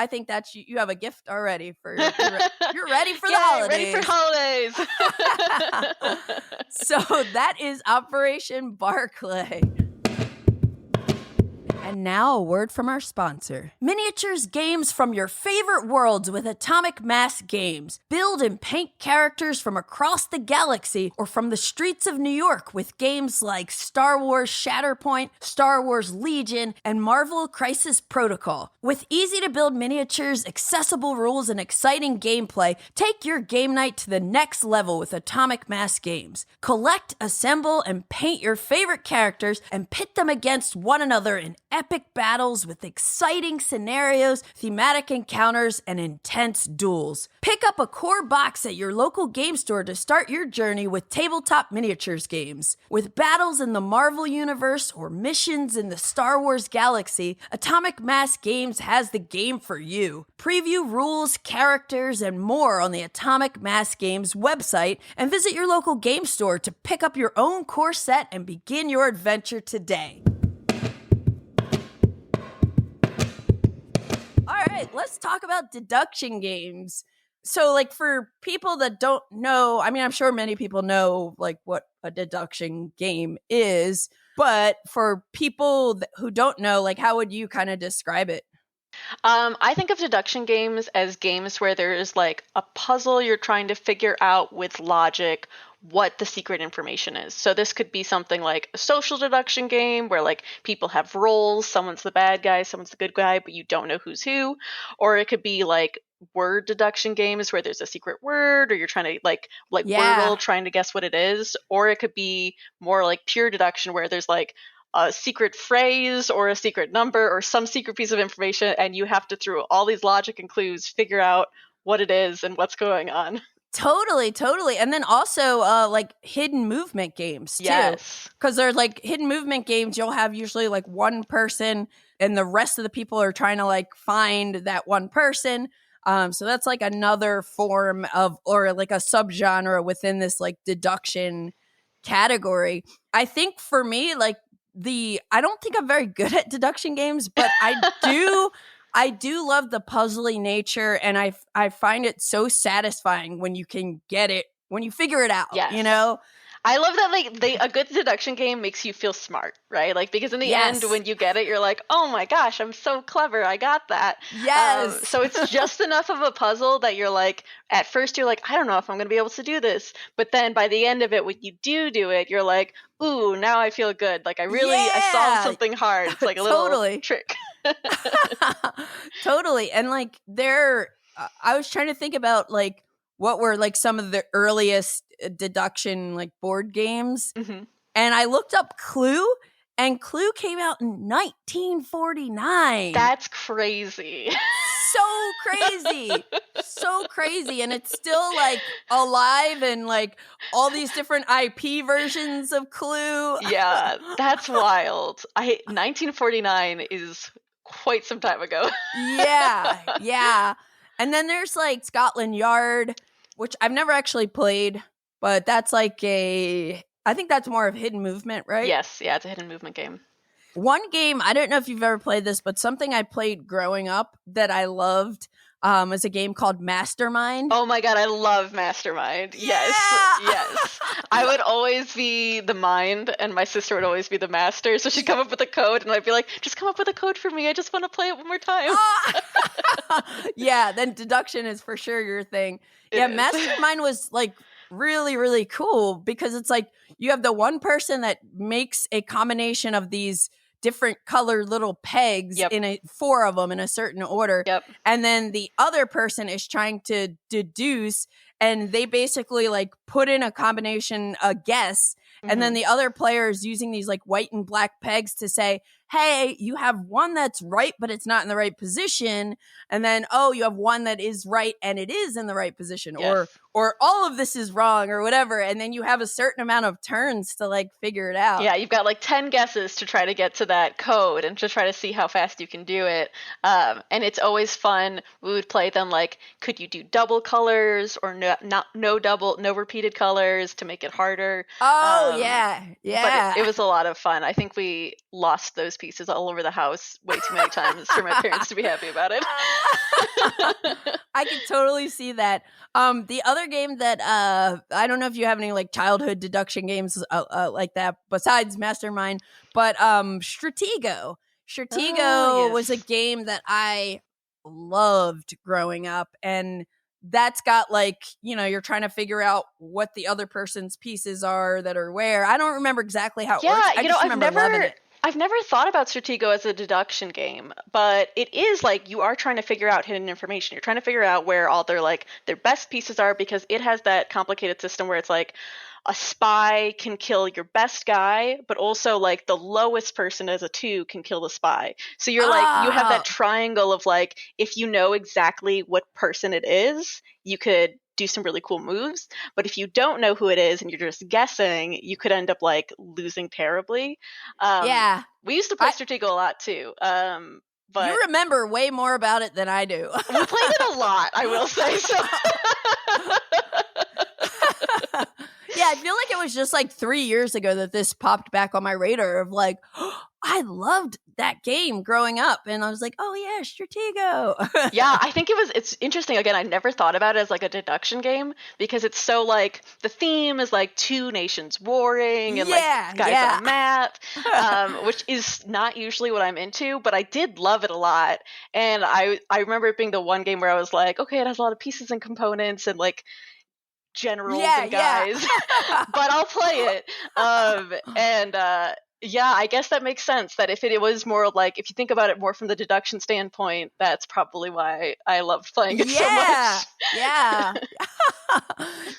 think that you have a gift already for you're ready for the holidays. Ready for holidays. So that is Operation Barclay. And now a word from our sponsor. Miniatures games from your favorite worlds with Atomic Mass Games. Build and paint characters from across the galaxy or from the streets of New York with games like Star Wars Shatterpoint, Star Wars Legion, and Marvel Crisis Protocol. With easy-to-build miniatures, accessible rules, and exciting gameplay, take your game night to the next level with Atomic Mass Games. Collect, assemble, and paint your favorite characters and pit them against one another in epic battles with exciting scenarios, thematic encounters, and intense duels. Pick up a core box at your local game store to start your journey with tabletop miniatures games. With battles in the Marvel Universe or missions in the Star Wars galaxy, Atomic Mass Games has the game for you. Preview rules, characters, and more on the Atomic Mass Games website, and visit your local game store to pick up your own core set and begin your adventure today. All right, let's talk about deduction games. So, like, for people that don't know, I mean, I'm sure many people know, like, what a deduction game is. But for people who don't know, like, how would you kind of describe it? I think of deduction games as games where there's, like, a puzzle you're trying to figure out with logic what the secret information is. So this could be something like a social deduction game where like people have roles, someone's the bad guy, someone's the good guy, but you don't know who's who. Or it could be like word deduction games where there's a secret word or you're trying to like Wordle trying to guess what it is. Or it could be more like pure deduction where there's like a secret phrase or a secret number or some secret piece of information and you have to, through all these logic and clues, figure out what it is and what's going on. Totally. And then also like hidden movement games too. Yes. Because they're like hidden movement games, you'll have usually like one person and the rest of the people are trying to like find that one person. So that's like another form of, or like a subgenre within this like deduction category. I think for me, like I don't think I'm very good at deduction games, but I do love the puzzly nature, and I find it so satisfying when you can get it, when you figure it out, you know? I love that like a good deduction game makes you feel smart, right? Like because in the end, when you get it, you're like, oh my gosh, I'm so clever. I got that. Yes. So it's just enough of a puzzle that you're like, at first you're like, I don't know if I'm going to be able to do this. But then by the end of it, when you do it, you're like, ooh, now I feel good. Like I solved something hard. It's like a little trick. Totally. And like I was trying to think about like what were like some of the earliest deduction like board games. Mm-hmm. And I looked up Clue, and Clue came out in 1949. That's crazy. So crazy. And it's still like alive and like all these different IP versions of Clue. Yeah, that's wild. 1949 is quite some time ago. Yeah. And then there's like Scotland Yard, which I've never actually played, but that's like I think that's more of hidden movement, right? Yes, yeah, it's a hidden movement game. One game, I don't know if you've ever played this, but something I played growing up that I loved was a game called Mastermind. Oh my God, I love Mastermind. Yeah! Yes. I would always be the mind and my sister would always be the master. So she'd come up with a code and I'd be like, just come up with a code for me. I just want to play it one more time. Yeah, then deduction is for sure your thing. Mastermind was like really, really cool because it's like you have the one person that makes a combination of these different colored little pegs Yep. in 4 of them in a certain order. Yep. And then the other person is trying to deduce, and they basically like put in a combination, a guess. And then the other player is using these like white and black pegs to say, hey, you have one that's right, but it's not in the right position. And then, oh, you have one that is right and it is in the right position. Yes. Or all of this is wrong or whatever. And then you have a certain amount of turns to like figure it out. Yeah, you've got like 10 guesses to try to get to that code and to try to see how fast you can do it. And it's always fun. We would play them like, could you do double colors or no repeated colors to make it harder? Oh, yeah. But it was a lot of fun. I think we lost those pieces all over the house way too many times for my parents to be happy about it. I could totally see that. The other game that I don't know if you have any like childhood deduction games like that besides Mastermind, but Stratego. Stratego was a game that I loved growing up, and that's got like, you know, you're trying to figure out what the other person's pieces are that are where. I don't remember exactly how it works. I just remember loving it. I've never thought about Stratego as a deduction game, but it is like you are trying to figure out hidden information. You're trying to figure out where all their best pieces are, because it has that complicated system where it's like a spy can kill your best guy, but also like the lowest person as a 2 can kill the spy. So you're like, you have that triangle of like, if you know exactly what person it is, you could do some really cool moves. But if you don't know who it is and you're just guessing, you could end up like losing terribly. We used to play Stratego a lot too. But you remember way more about it than I do. We played it a lot, I will say. So yeah, I feel like it was just like 3 years ago that this popped back on my radar of like, oh, I loved that game growing up. And I was like, oh yeah, Stratego. Yeah, I think it's interesting. Again, I never thought about it as like a deduction game, because it's so like the theme is like 2 nations warring and like guys on a map, which is not usually what I'm into, but I did love it a lot. And I remember it being the one game where I was like, okay, it has a lot of pieces and components and like generals and guys, but I'll play it. Yeah, I guess that makes sense, that if it was more like, if you think about it more from the deduction standpoint, that's probably why I loved playing it so much. Yeah.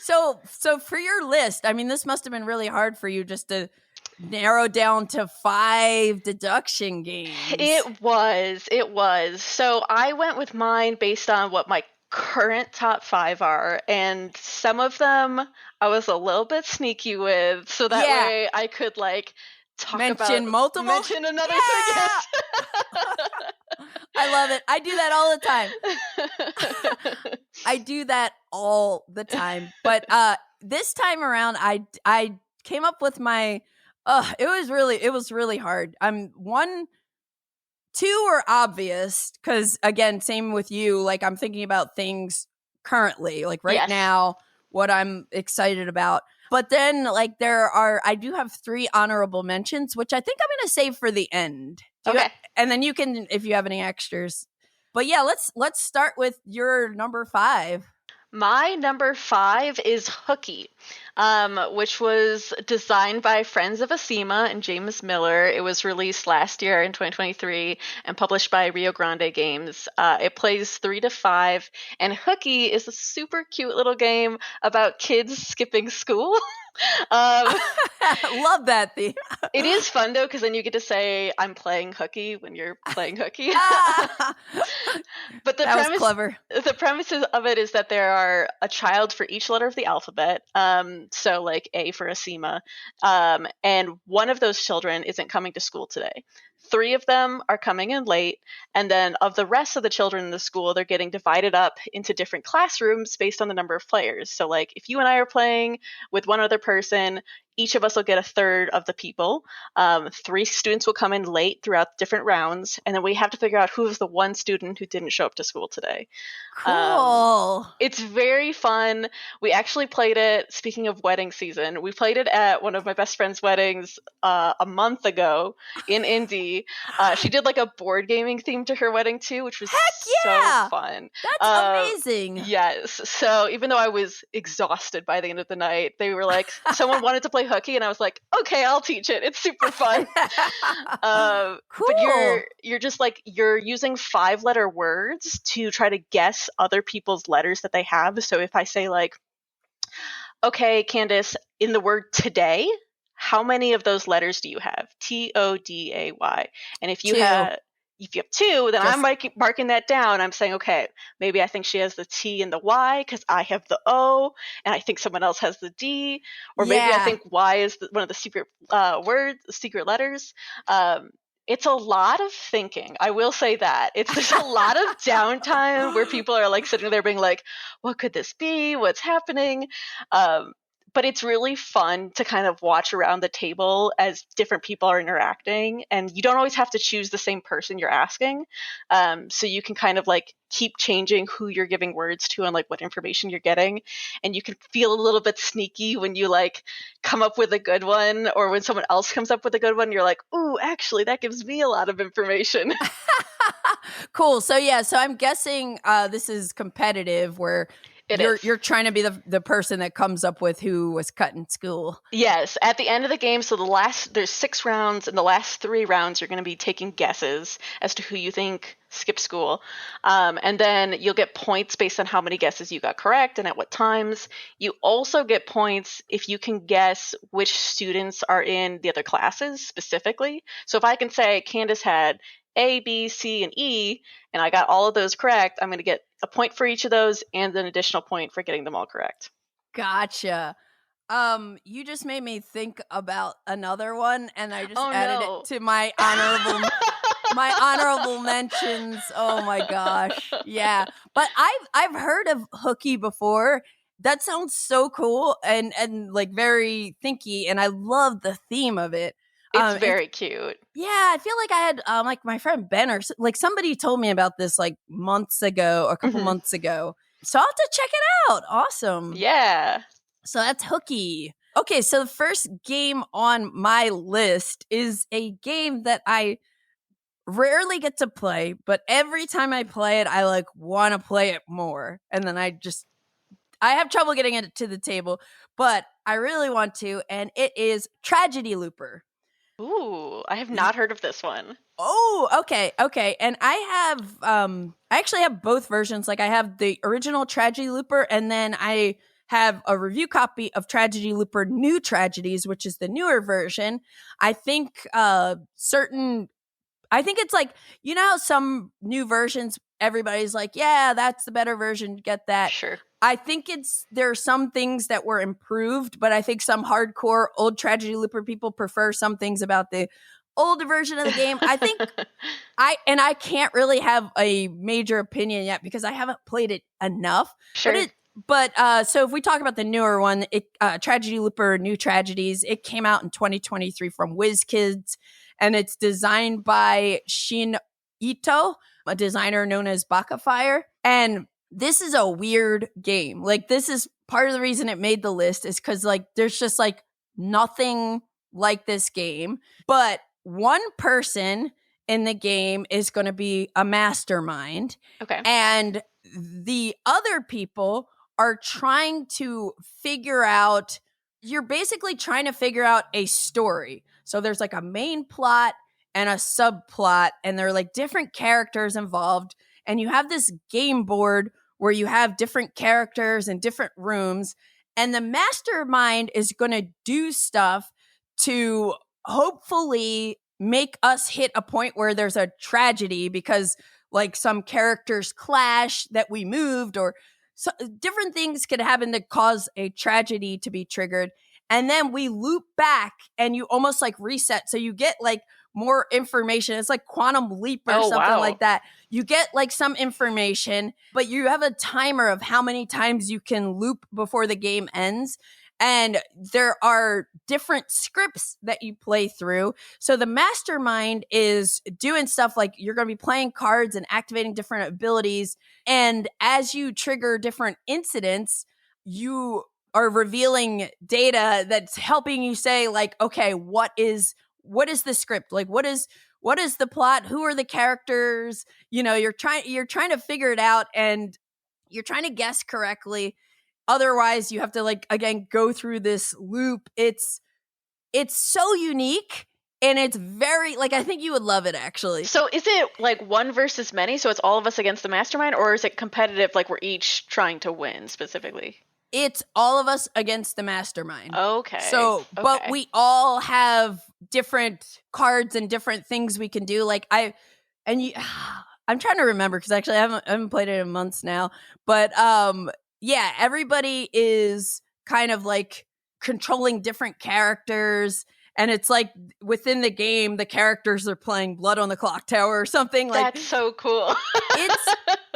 So for your list, I mean, this must have been really hard for you just to narrow down to 5 deduction games. It was. So I went with mine based on what my current top 5 are, and some of them I was a little bit sneaky with, so that way I could like mention multiple, mention another thing. Yes. I love it. I do that all the time. But this time around, I came up with my. It was really hard. 2 are obvious, because again, same with you. Like, I'm thinking about things currently, like right now, what I'm excited about. But then, like, I do have 3 honorable mentions, which I think I'm going to save for the end. Okay. And then you can, if you have any extras. But yeah, let's start with your number 5. My number 5 is Hooky, which was designed by Friends of Acima and James Miller. It was released last year in 2023 and published by Rio Grande Games. It plays 3 to 5, and Hooky is a super cute little game about kids skipping school. Love that theme. It is fun though, because then you get to say I'm playing Hooky when you're playing Hooky. But that was clever. The premise of it is that there are a child for each letter of the alphabet. So like A for Acima. And one of those children isn't coming to school today. 3 of them are coming in late, and then of the rest of the children in the school, they're getting divided up into different classrooms based on the number of players. So like if you and I are playing with one other person, each of us will get a third of the people. 3 students will come in late throughout different rounds, and then we have to figure out who is the one student who didn't show up to school today. Cool. It's very fun. We actually played it, speaking of wedding season, we played it at one of my best friend's weddings a month ago in Indy. Hooky. She did like a board gaming theme to her wedding too, which was yeah! so fun. That's amazing. Yes. So even though I was exhausted by the end of the night, they were like, someone wanted to play Hooky, and I was like, okay, I'll teach it. It's super fun. Cool. But you're just like, you're using 5-letter words to try to guess other people's letters that they have. So if I say like, okay, Candace, in the word today, how many of those letters do you have? Today. And if you 2. have 2, then Just- I'm marking that down. I'm saying, okay, maybe I think she has the T and the Y because I have the O, and I think someone else has the D, or maybe I think Y is one of the secret words, secret letters. It's a lot of thinking. I will say that. There's a lot of downtime where people are like sitting there being like, what could this be? What's happening? But it's really fun to kind of watch around the table as different people are interacting, and you don't always have to choose the same person you're asking. So you can kind of like keep changing who you're giving words to and like what information you're getting. And you can feel a little bit sneaky when you like come up with a good one, or when someone else comes up with a good one, you're like, ooh, actually that gives me a lot of information. Cool. So I'm guessing this is competitive where you're trying to be the person that comes up with who was cut in school. Yes, at the end of the game, so there's 6 rounds, and the last 3 rounds you're going to be taking guesses as to who you think skipped school. And then you'll get points based on how many guesses you got correct and at what times. You also get points if you can guess which students are in the other classes specifically. So if I can say Candace had A, B, C, and E, and I got all of those correct, I'm going to get a point for each of those and an additional point for getting them all correct. Gotcha. You just made me think about another one, and I just added it to my honorable mentions. Oh my gosh. Yeah. But I've heard of Hooky before. That sounds so cool and like very thinky, and I love the theme of it. It's very cute. Yeah, I feel like I had like my friend Ben or like somebody told me about this like months ago, a couple months ago. So I'll have to check it out. Awesome. Yeah. So that's Hooky. Okay, so the first game on my list is a game that I rarely get to play, but every time I play it, I like want to play it more. And then I have trouble getting it to the table, but I really want to, and it is Tragedy Looper. Ooh, I have not heard of this one. Oh, okay. And I actually have both versions. Like I have the original Tragedy Looper, and then I have a review copy of Tragedy Looper New Tragedies, which is the newer version. I think it's like, you know how some new versions, everybody's like, yeah, that's the better version, get that. Sure. I think there are some things that were improved, but I think some hardcore old Tragedy Looper people prefer some things about the older version of the game. I think I can't really have a major opinion yet because I haven't played it enough. Sure. But so if we talk about the newer one, Tragedy Looper New Tragedies, it came out in 2023 from WizKids, and it's designed by Shin Ito, a designer known as Bakafire. And this is a weird game. Like, this is part of the reason it made the list is because, like, there's just, like, nothing like this game. But one person in the game is going to be a mastermind. Okay. And the other people are trying to figure out, you're basically trying to figure out a story. So there's, like, a main plot and a subplot, and there are, like, different characters involved. And you have this game board where you have different characters in different rooms, and the mastermind is going to do stuff to hopefully make us hit a point where there's a tragedy because like some characters clash that we moved, or so different things could happen to cause a tragedy to be triggered. And then we loop back and you almost like reset. So you get like more information. It's like Quantum Leap or something like that. You get like some information, but you have a timer of how many times you can loop before the game ends. And there are different scripts that you play through. So the mastermind is doing stuff like you're going to be playing cards and activating different abilities. And as you trigger different incidents, you are revealing data that's helping you say like, okay, what is the script? Like, what is what is the plot? Who are the characters? You're trying to figure it out, and you're trying to guess correctly. Otherwise, you have to again go through this loop. It's so unique, and it's very I think you would love it, actually. So is it one versus many? So it's all of us against the mastermind, or is it competitive? We're each trying to win specifically. It's all of us against the mastermind. Okay. So, but we all have different cards and different things we can do. I'm trying to remember because actually I haven't played it in months now. But yeah, everybody is kind of controlling different characters. And it's within the game, the characters are playing Blood on the Clock Tower or something. That's so cool.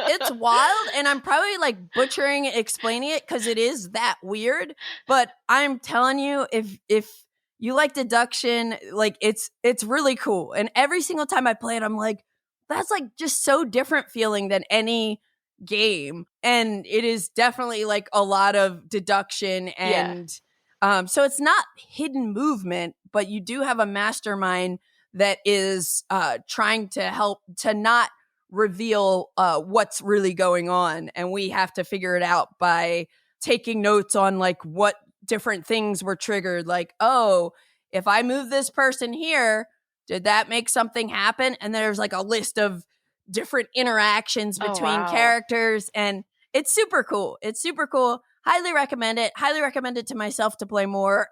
It's wild, and I'm probably butchering explaining it because it is that weird. But I'm telling you, if you like deduction, it's really cool. And every single time I play it, I'm that's just so different feeling than any game. And it is definitely a lot of deduction and. So it's not hidden movement, but you do have a mastermind that is trying to help to not reveal what's really going on. And we have to figure it out by taking notes on what different things were triggered. Oh, if I move this person here, did that make something happen? And there's a list of different interactions between characters. And it's super cool. It's super cool. Highly recommend it. Highly recommend it to myself to play more.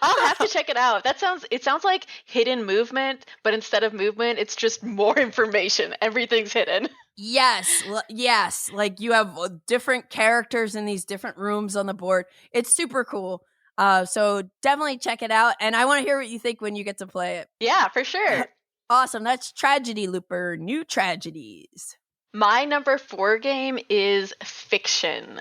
I'll have to check it out. It sounds like hidden movement, but instead of movement, it's just more information. Everything's hidden. Yes. You have different characters in these different rooms on the board. It's super cool. So definitely check it out. And I want to hear what you think when you get to play it. Yeah, for sure. Awesome. That's Tragedy Looper, New Tragedies. My number 4 game is Fiction.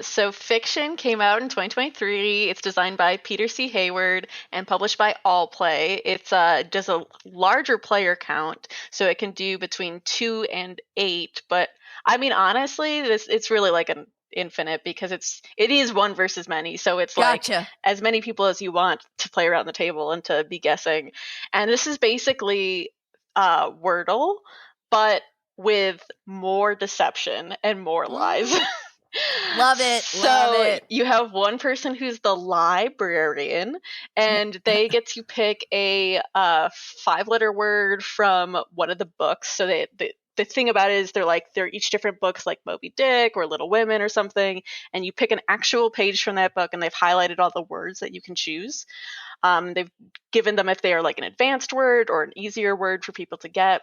So Fiction came out in 2023. It's designed by Peter C. Hayward and published by Allplay. It does a larger player count, so it can do between 2 and 8. But I mean, honestly, it's really an infinite because it is one versus many. So it's Gotcha. As many people as you want to play around the table and to be guessing. And this is basically Wordle, but with more deception and more lies. Love it. So you have one person who's the librarian, and they get to pick a 5-letter word from one of the books. So the thing about it is they're each different books, like Moby Dick or Little Women or something, and you pick an actual page from that book, and they've highlighted all the words that you can choose. They've given them if they are an advanced word or an easier word for people to get.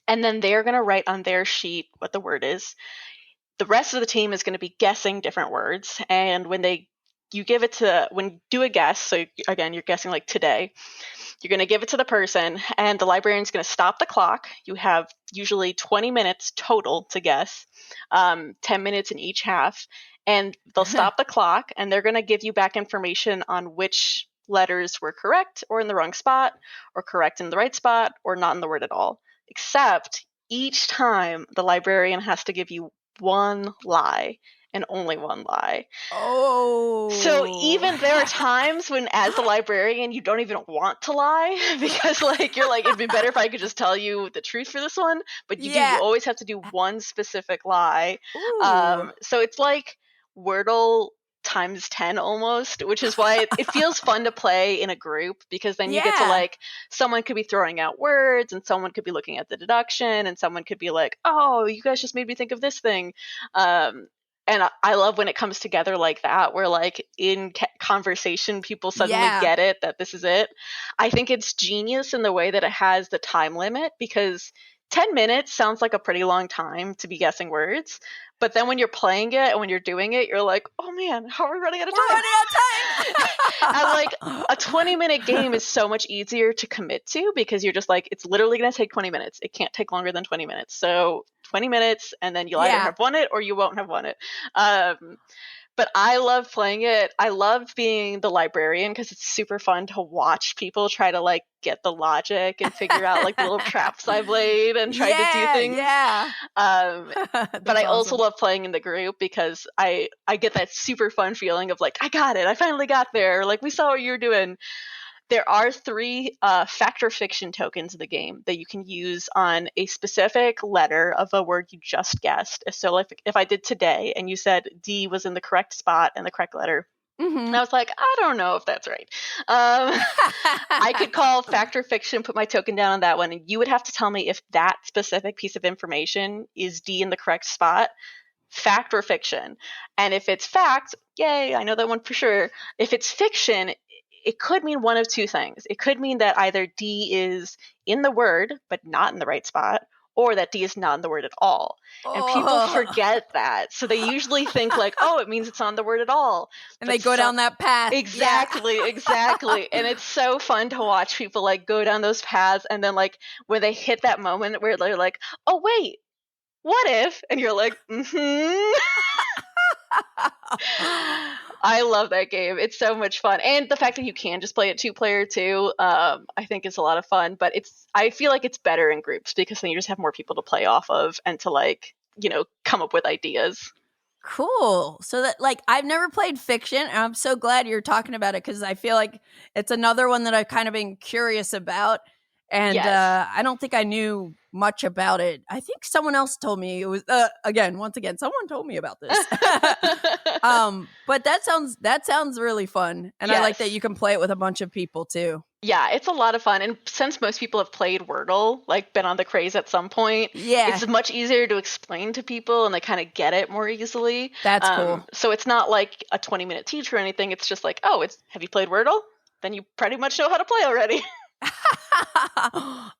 And then they're going to write on their sheet what the word is. The rest of the team is going to be guessing different words. And when you do a guess, so again, you're guessing today, you're going to give it to the person, and the librarian's going to stop the clock. You have usually 20 minutes total to guess, 10 minutes in each half. And they'll stop the clock, and they're going to give you back information on which letters were correct or in the wrong spot, or correct in the right spot, or not in the word at all. Except each time the librarian has to give you one lie and only one lie. Oh. So even there are times when, as the librarian, you don't even want to lie because you're it'd be better if I could just tell you the truth for this one. But you always have to do one specific lie. So it's Wordle times 10 almost, which is why it feels fun to play in a group, because then you get to someone could be throwing out words, and someone could be looking at the deduction, and someone could be oh, you guys just made me think of this thing. And I love when it comes together like that, where in conversation people suddenly get it, that this is it. I think it's genius in the way that it has the time limit, because 10 minutes sounds like a pretty long time to be guessing words. But then when you're playing it and when you're doing it, you're oh man, how are we running out of time? We're running out of time. And a 20-minute game is so much easier to commit to, because you're just it's literally going to take 20 minutes. It can't take longer than 20 minutes. So 20 minutes, and then you'll either have won it or you won't have won it. But I love playing it. I love being the librarian because it's super fun to watch people try to get the logic and figure out the little traps I've laid and try to do things. Yeah. But I also love playing in the group, because I get that super fun feeling of I got it. I finally got there. We saw what you were doing. There are 3 fact or fiction tokens in the game that you can use on a specific letter of a word you just guessed. So if I did today and you said D was in the correct spot and the correct letter, and I was like, I don't know if that's right. I could call fact or fiction, put my token down on that one, and you would have to tell me if that specific piece of information is D in the correct spot, fact or fiction. And if it's fact, yay, I know that one for sure. If it's fiction, it could mean one of 2 things. It could mean that either D is in the word, but not in the right spot, or that D is not in the word at all. And people forget that. So they usually think like, oh, it means it's on the word at all. And they go down that path. Exactly, exactly. And it's so fun to watch people like go down those paths. And then like when they hit that moment where they're like, oh, wait, what if? And you're like, I love that game. It's so much fun. And the fact that you can just play it 2-player too, I think is a lot of fun. But I feel like it's better in groups because then you just have more people to play off of and to like, come up with ideas. Cool. So that like I've never played fiction, and I'm so glad you're talking about it because I feel like it's another one that I've kind of been curious about. And Yes. I don't think I knew much about it. I think someone else told me it was once again, someone told me about this. But that sounds really fun. And I like that you can play it with a bunch of people too. Yeah, it's a lot of fun. And since most people have played Wordle, like been on the craze at some point, it's much easier to explain to people and they kind of get it more easily. That's cool. So it's not like a 20-minute teach or anything. It's just like, oh, have you played Wordle? Then you pretty much know how to play already.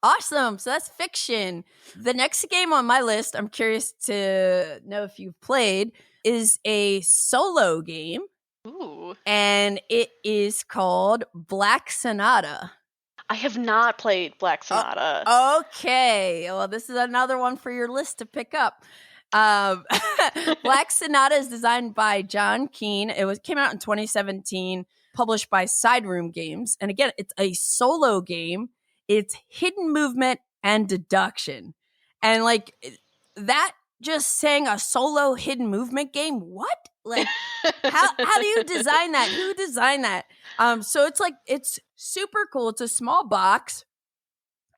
Awesome. So that's fiction. The next game on my list, I'm curious to know if you've played, is a solo game. Ooh. And it is called Black Sonata. I have not played Black Sonata. Okay. Well, this is another one for your list to pick up. Black Sonata is designed by John Keane. It came out in 2017. Published by Side Room Games. And again, it's a solo game. It's hidden movement and deduction. And like that, just saying a solo hidden movement game, what? Like how do you design that? Who designed that? So it's super cool. It's a small box.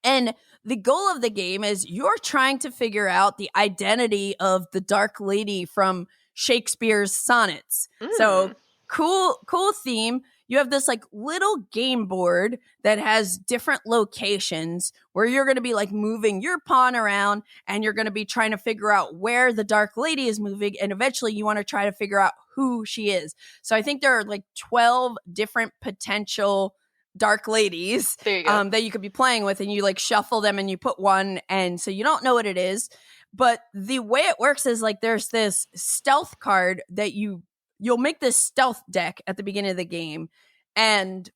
And the goal of the game is you're trying to figure out the identity of the Dark Lady from Shakespeare's sonnets. So cool theme. You have this like little game board that has different locations where you're going to be like moving your pawn around and you're going to be trying to figure out where the Dark Lady is moving. And eventually you want to try to figure out who she is. So I think there are like 12 different potential Dark Ladies that you could be playing with, and you like shuffle them and you put one. And so you don't know what it is. But the way it works is like there's this stealth card that you'll make this stealth deck at the beginning of the game, and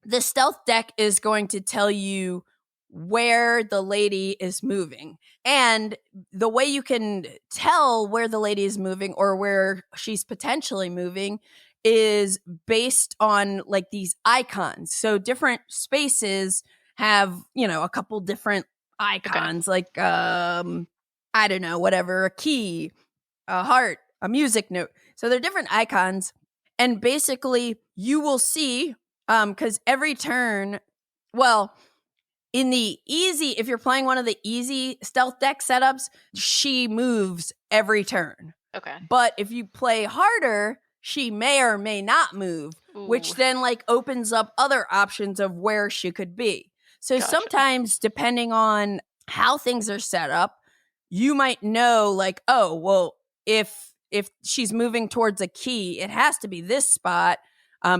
the stealth deck is going to tell you where the lady is moving. And the way you can tell where the lady is moving or where she's potentially moving is based on like these icons. So different spaces have, a couple different icons, like, I don't know, whatever, a key, a heart, a music note. So they're different icons, and basically you will see, because every turn, if you're playing one of the easy stealth deck setups, she moves every turn. Okay. But if you play harder, she may or may not move, which then like opens up other options of where she could be. So sometimes, depending on how things are set up, you might know like, oh, well, if she's moving towards a key, it has to be this spot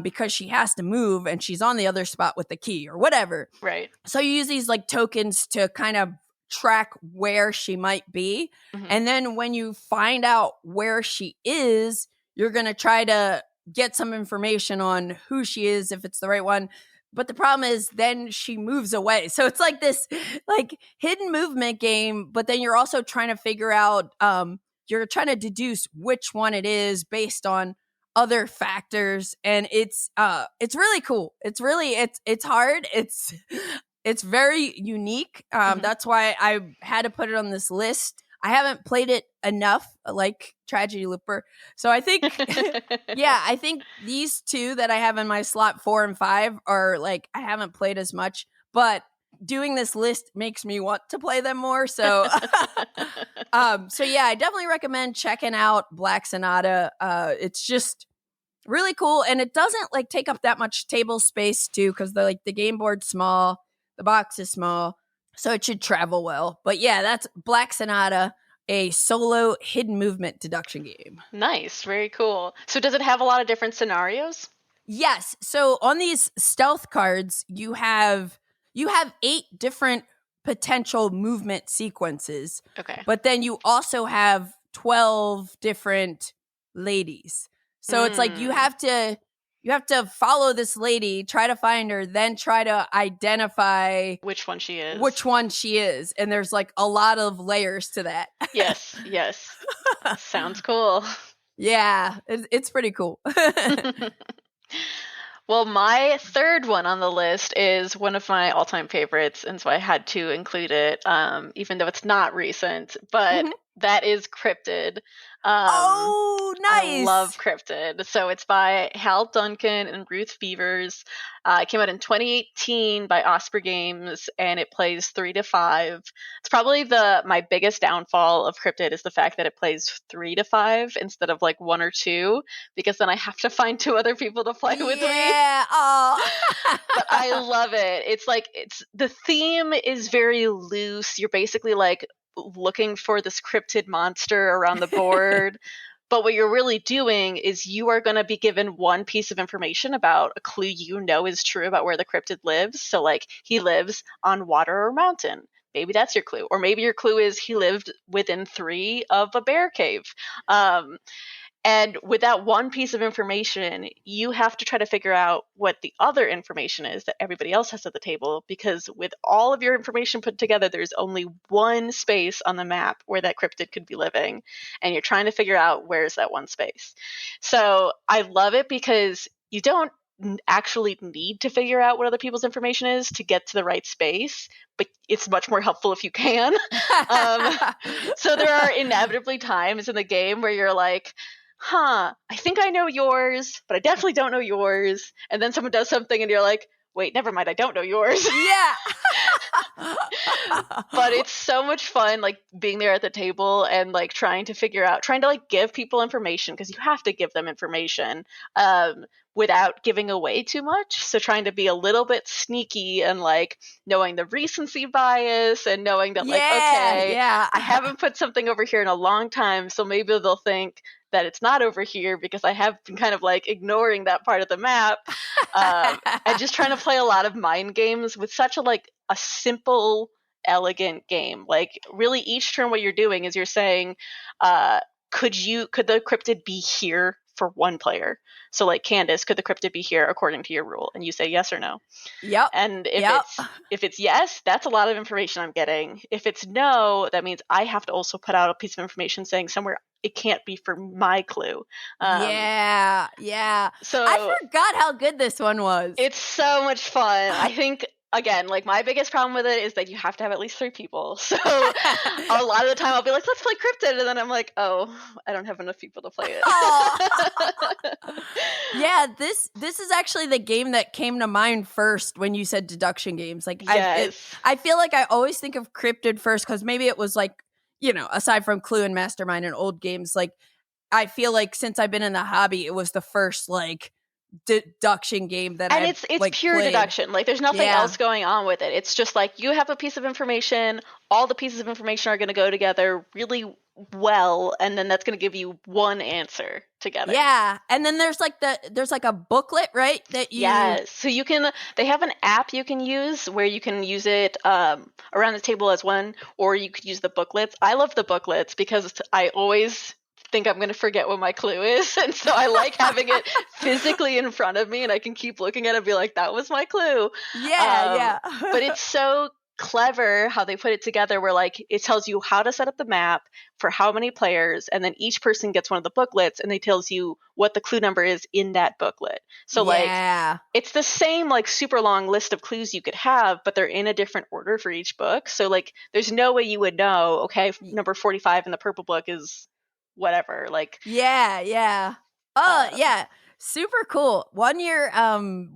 because she has to move and she's on the other spot with the key or whatever. Right. So you use these like tokens to kind of track where she might be. Mm-hmm. And then when you find out where she is, you're going to try to get some information on who she is, if it's the right one. But the problem is then she moves away. So it's like this like hidden movement game, but then you're also trying to figure out, you're trying to deduce which one it is based on other factors. And it's really cool. It's hard. It's very unique. That's why I had to put it on this list. I haven't played it enough, like Tragedy Looper. So I think, yeah, I think these two that I have in my slot 4 and 5 are like, I haven't played as much, but doing this list makes me want to play them more. So, so yeah, I definitely recommend checking out Black Sonata. It's just really cool, and it doesn't like take up that much table space too, because the game board's small, the box is small, so it should travel well. But yeah, that's Black Sonata, a solo hidden movement deduction game. Nice, very cool. So does it have a lot of different scenarios? Yes. So on these stealth cards, you have 8 different potential movement sequences. Okay. But then you also have 12 different ladies. So it's like you have to follow this lady, try to find her, then try to identify which one she is. And there's like a lot of layers to that. Yes. Sounds cool. Yeah, it's pretty cool. Well, my third one on the list is one of my all-time favorites, and so I had to include it, even though it's not recent, but that is Cryptid. Oh, nice. I love Cryptid. So it's by Hal Duncan and Ruth Beavers. It came out in 2018 by Osprey Games, and it plays 3 to 5. It's probably my biggest downfall of Cryptid is the fact that it plays 3 to 5 instead of like 1 or 2, because then I have to find 2 other people to play with me. Yeah. Oh. But I love it. It's like the theme is very loose. You're basically like looking for this cryptid monster around the board. But what you're really doing is you are going to be given one piece of information about a clue you know is true about where the cryptid lives. So like he lives on water or mountain. Maybe that's your clue. Or maybe your clue is he lived within 3 of a bear cave. And with that one piece of information, you have to try to figure out what the other information is that everybody else has at the table, because with all of your information put together, there's only one space on the map where that cryptid could be living, and you're trying to figure out where's that one space. So I love it because you don't actually need to figure out what other people's information is to get to the right space, but it's much more helpful if you can. So there are inevitably times in the game where you're like, I think I know yours, but I definitely don't know yours. And then someone does something and you're like, wait, never mind, I don't know yours. Yeah. But it's so much fun, like being there at the table and like trying to like give people information, because you have to give them information without giving away too much. So trying to be a little bit sneaky and like knowing the recency bias and knowing that I haven't put something over here in a long time, so maybe they'll think that it's not over here because I have been kind of like ignoring that part of the map, and just trying to play a lot of mind games with such a simple, elegant game. Like really each turn what you're doing is you're saying, could the cryptid be here for one player? So like Candace, could the cryptid be here according to your rule? And you say yes or no. Yep. And if it's yes, that's a lot of information I'm getting. If it's no, that means I have to also put out a piece of information saying somewhere it can't be for my clue. Yeah. So I forgot how good this one was. It's so much fun. I think, again, like my biggest problem with it is that you have to have at least 3 people. So a lot of the time I'll be like, let's play Cryptid. And then I'm like, oh, I don't have enough people to play it. Yeah, this is actually the game that came to mind first when you said deduction games. Like, yes. I feel like I always think of Cryptid first because maybe it was like, aside from Clue and Mastermind and old games, like I feel like since I've been in the hobby, it was the first like deduction game that it's pure played. Deduction. Like there's nothing else going on with it. It's just like you have a piece of information, all the pieces of information are going to go together really well, and then that's going to give you one answer together. Yeah. And then there's like a booklet, right? So they have an app you can use where you can use it around the table as one, or you could use the booklets. I love the booklets because I always think I'm going to forget what my clue is, and so I like having it physically in front of me and I can keep looking at it and be like, that was my clue. Yeah. But it's so clever how they put it together where like it tells you how to set up the map for how many players, and then each person gets one of the booklets and they tells you what the clue number is in that booklet. So like it's the same like super long list of clues you could have, but they're in a different order for each book. So like there's no way you would know, okay, number 45 in the purple book is whatever. Like yeah. Yeah. Super cool. One year on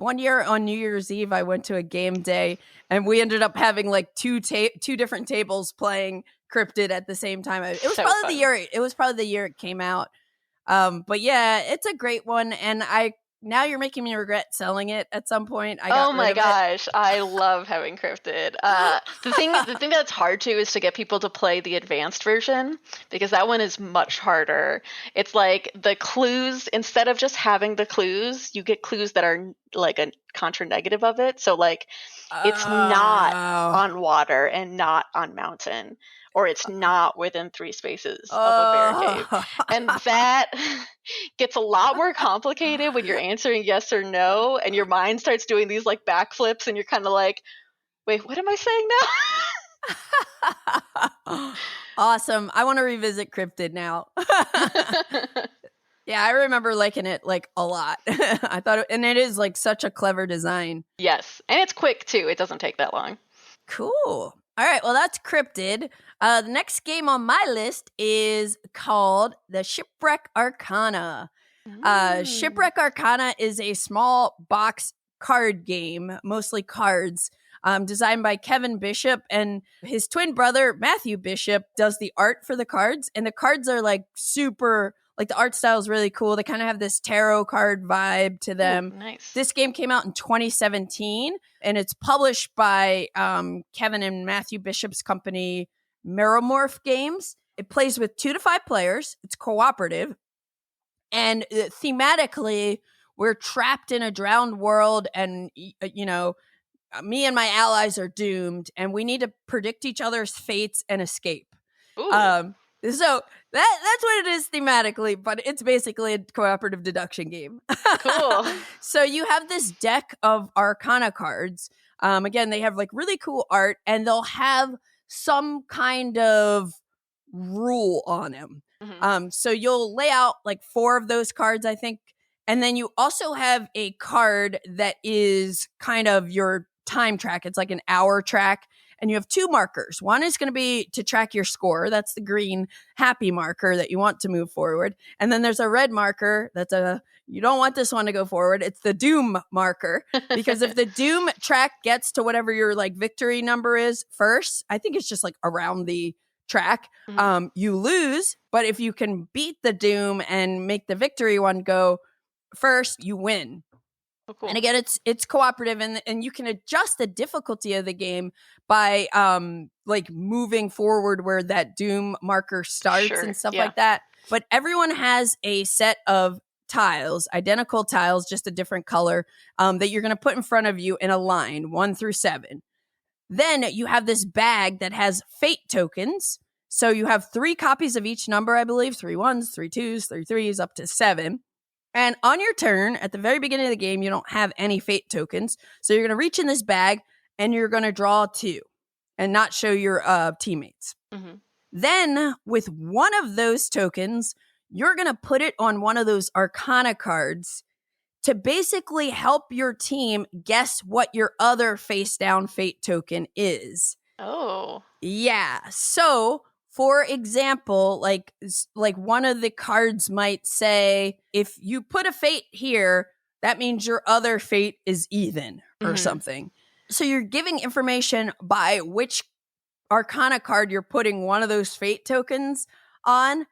New Year's Eve, I went to a game day and we ended up having like two different tables playing Cryptid at the same time. It was probably the year it came out. But yeah, it's a great one, and now you're making me regret selling it at some point. Oh my gosh, I love having Cryptid. The thing that's hard too is to get people to play the advanced version, because that one is much harder. It's like the clues, instead of just having the clues, you get clues that are like a contra negative of it. So like it's not on water and not on mountain, or it's not within 3 spaces of a bear cave. And that gets a lot more complicated when you're answering yes or no, and your mind starts doing these like backflips, and you're kind of like, wait, what am I saying now? Awesome. I want to revisit Cryptid now. Yeah, I remember liking it like a lot. I thought and it is like such a clever design. Yes, and it's quick too. It doesn't take that long. Cool. All right, well, that's Cryptid. The next game on my list is called the Shipwreck Arcana. Shipwreck Arcana is a small box card game, mostly cards, designed by Kevin Bishop, and his twin brother, Matthew Bishop, does the art for the cards. And the cards are like super, like the art style is really cool. They kind of have this tarot card vibe to them. Ooh, nice. This game came out in 2017, and it's published by Kevin and Matthew Bishop's company, Meromorph Games. It plays with 2 to 5 players. It's cooperative. And thematically, we're trapped in a drowned world, and, you know, me and my allies are doomed, and we need to predict each other's fates and escape. So that's what it is thematically, but it's basically a cooperative deduction game. Cool. So you have this deck of Arcana cards. Again, they have like really cool art, and they'll have some kind of rule on them. Mm-hmm. So you'll lay out like 4 of those cards, I think. And then you also have a card that is kind of your time track. It's like an hour track. And you have 2 markers. One is going to be to track your score. That's the green happy marker that you want to move forward. And then there's a red marker that's you don't want this one to go forward. It's the doom marker. Because if the doom track gets to whatever your like victory number is first, I think it's just like around the track, you lose. But if you can beat the doom and make the victory one go first, you win. Oh, cool. And again, it's cooperative, and you can adjust the difficulty of the game by like moving forward where that doom marker starts and stuff like that. But everyone has a set of tiles, identical tiles, just a different color, that you're going to put in front of you in a line 1 through 7. Then you have this bag that has fate tokens. So you have 3 copies of each number, I believe, 3 1s, 3 2s, 3 3s, up to 7. And on your turn, at the very beginning of the game, you don't have any fate tokens. So you're going to reach in this bag and you're going to draw 2 and not show your teammates. Mm-hmm. Then with one of those tokens, you're going to put it on one of those Arcana cards to basically help your team guess what your other face down fate token is. Oh. Yeah. So, for example, like one of the cards might say, if you put a fate here, that means your other fate is even or something. So you're giving information by which Arcana card you're putting one of those fate tokens on.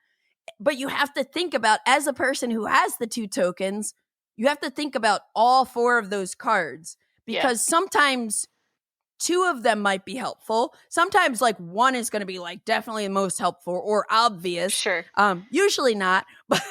But you have to think about, as a person who has the 2 tokens, you have to think about all 4 of those cards, because sometimes 2 of them might be helpful. Sometimes like 1 is going to be like definitely the most helpful or obvious. Sure. Usually not. But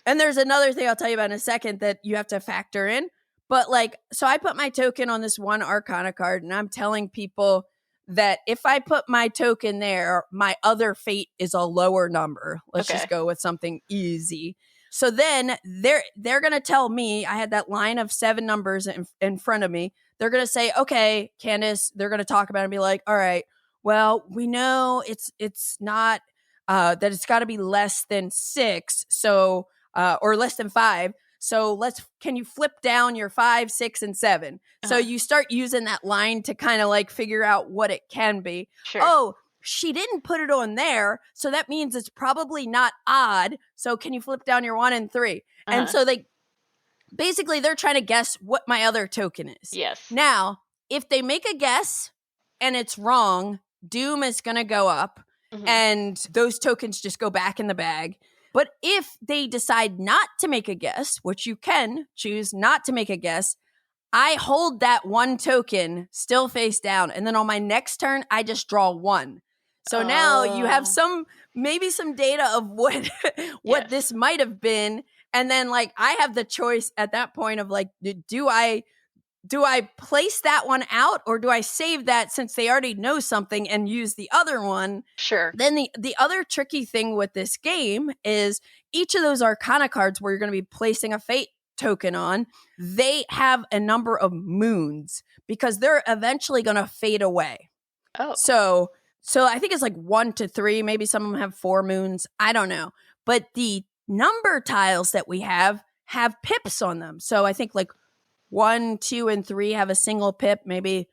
and there's another thing I'll tell you about in a second that you have to factor in. But like, so I put my token on this one Arcana card, and I'm telling people that if I put my token there, my other fate is a lower number. Let's just go with something easy. So then they're going to tell me, I had that line of 7 numbers in front of me. they're going to say, okay, Candace, they're going to talk about it and be like, all right, well, we know it's not, that it's got to be less than 6. So, or less than 5. So can you flip down your 5, 6, and 7? So you start using that line to kind of like figure out what it can be. Sure. Oh, she didn't put it on there. So that means it's probably not odd. So can you flip down your 1 and 3? And so they're trying to guess what my other token is. Yes. Now, if they make a guess and it's wrong, Doom is going to go up and those tokens just go back in the bag. But if they decide not to make a guess, which you can choose not to make a guess, I hold that 1 token still face down. And then on my next turn, I just draw 1. So now you have maybe some data of what this might have been. And then like I have the choice at that point of like, do I place that one out or do I save that since they already know something and use the other one? Sure. Then the other tricky thing with this game is each of those Arcana cards where you're going to be placing a fate token on, they have a number of moons because they're eventually going to fade away. Oh. So I think it's like 1 to 3. Maybe some of them have 4 moons. I don't know. But the number tiles that we have pips on them. So I think like 1, 2, and 3 have a single pip. Maybe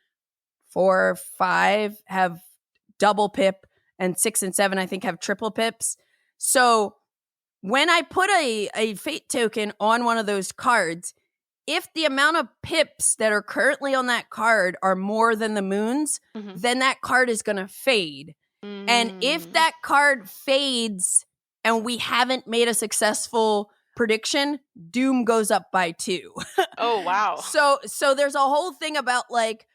4, 5 have double pip, and 6 and 7 I think have triple pips. So when I put a fate token on one of those cards, if the amount of pips that are currently on that card are more than the moons, then that card is going to fade. And if that card fades and we haven't made a successful prediction, Doom goes up by 2. Oh, wow. So there's a whole thing about like,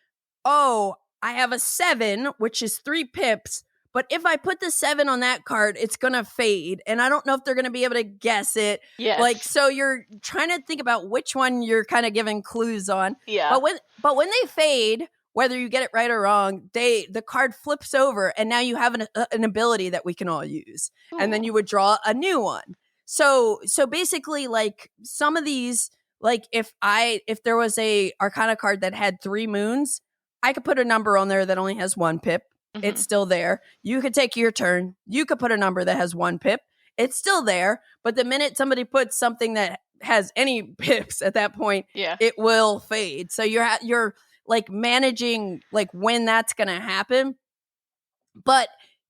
oh, I have a 7, which is 3 pips. But if I put the 7 on that card, it's going to fade. And I don't know if they're going to be able to guess it. Yes. Like, so you're trying to think about which one you're kind of giving clues on. Yeah. But when they fade, whether you get it right or wrong, the card flips over and now you have an ability that we can all use. Ooh. And then you would draw a new one. So basically like some of these, like if there was a Arcana card that had 3 moons, I could put a number on there that only has 1 pip. It's still there. You could take your turn. You could put a number that has 1 pip. It's still there. But the minute somebody puts something that has any pips at that point, it will fade. So you're like managing like when that's going to happen. But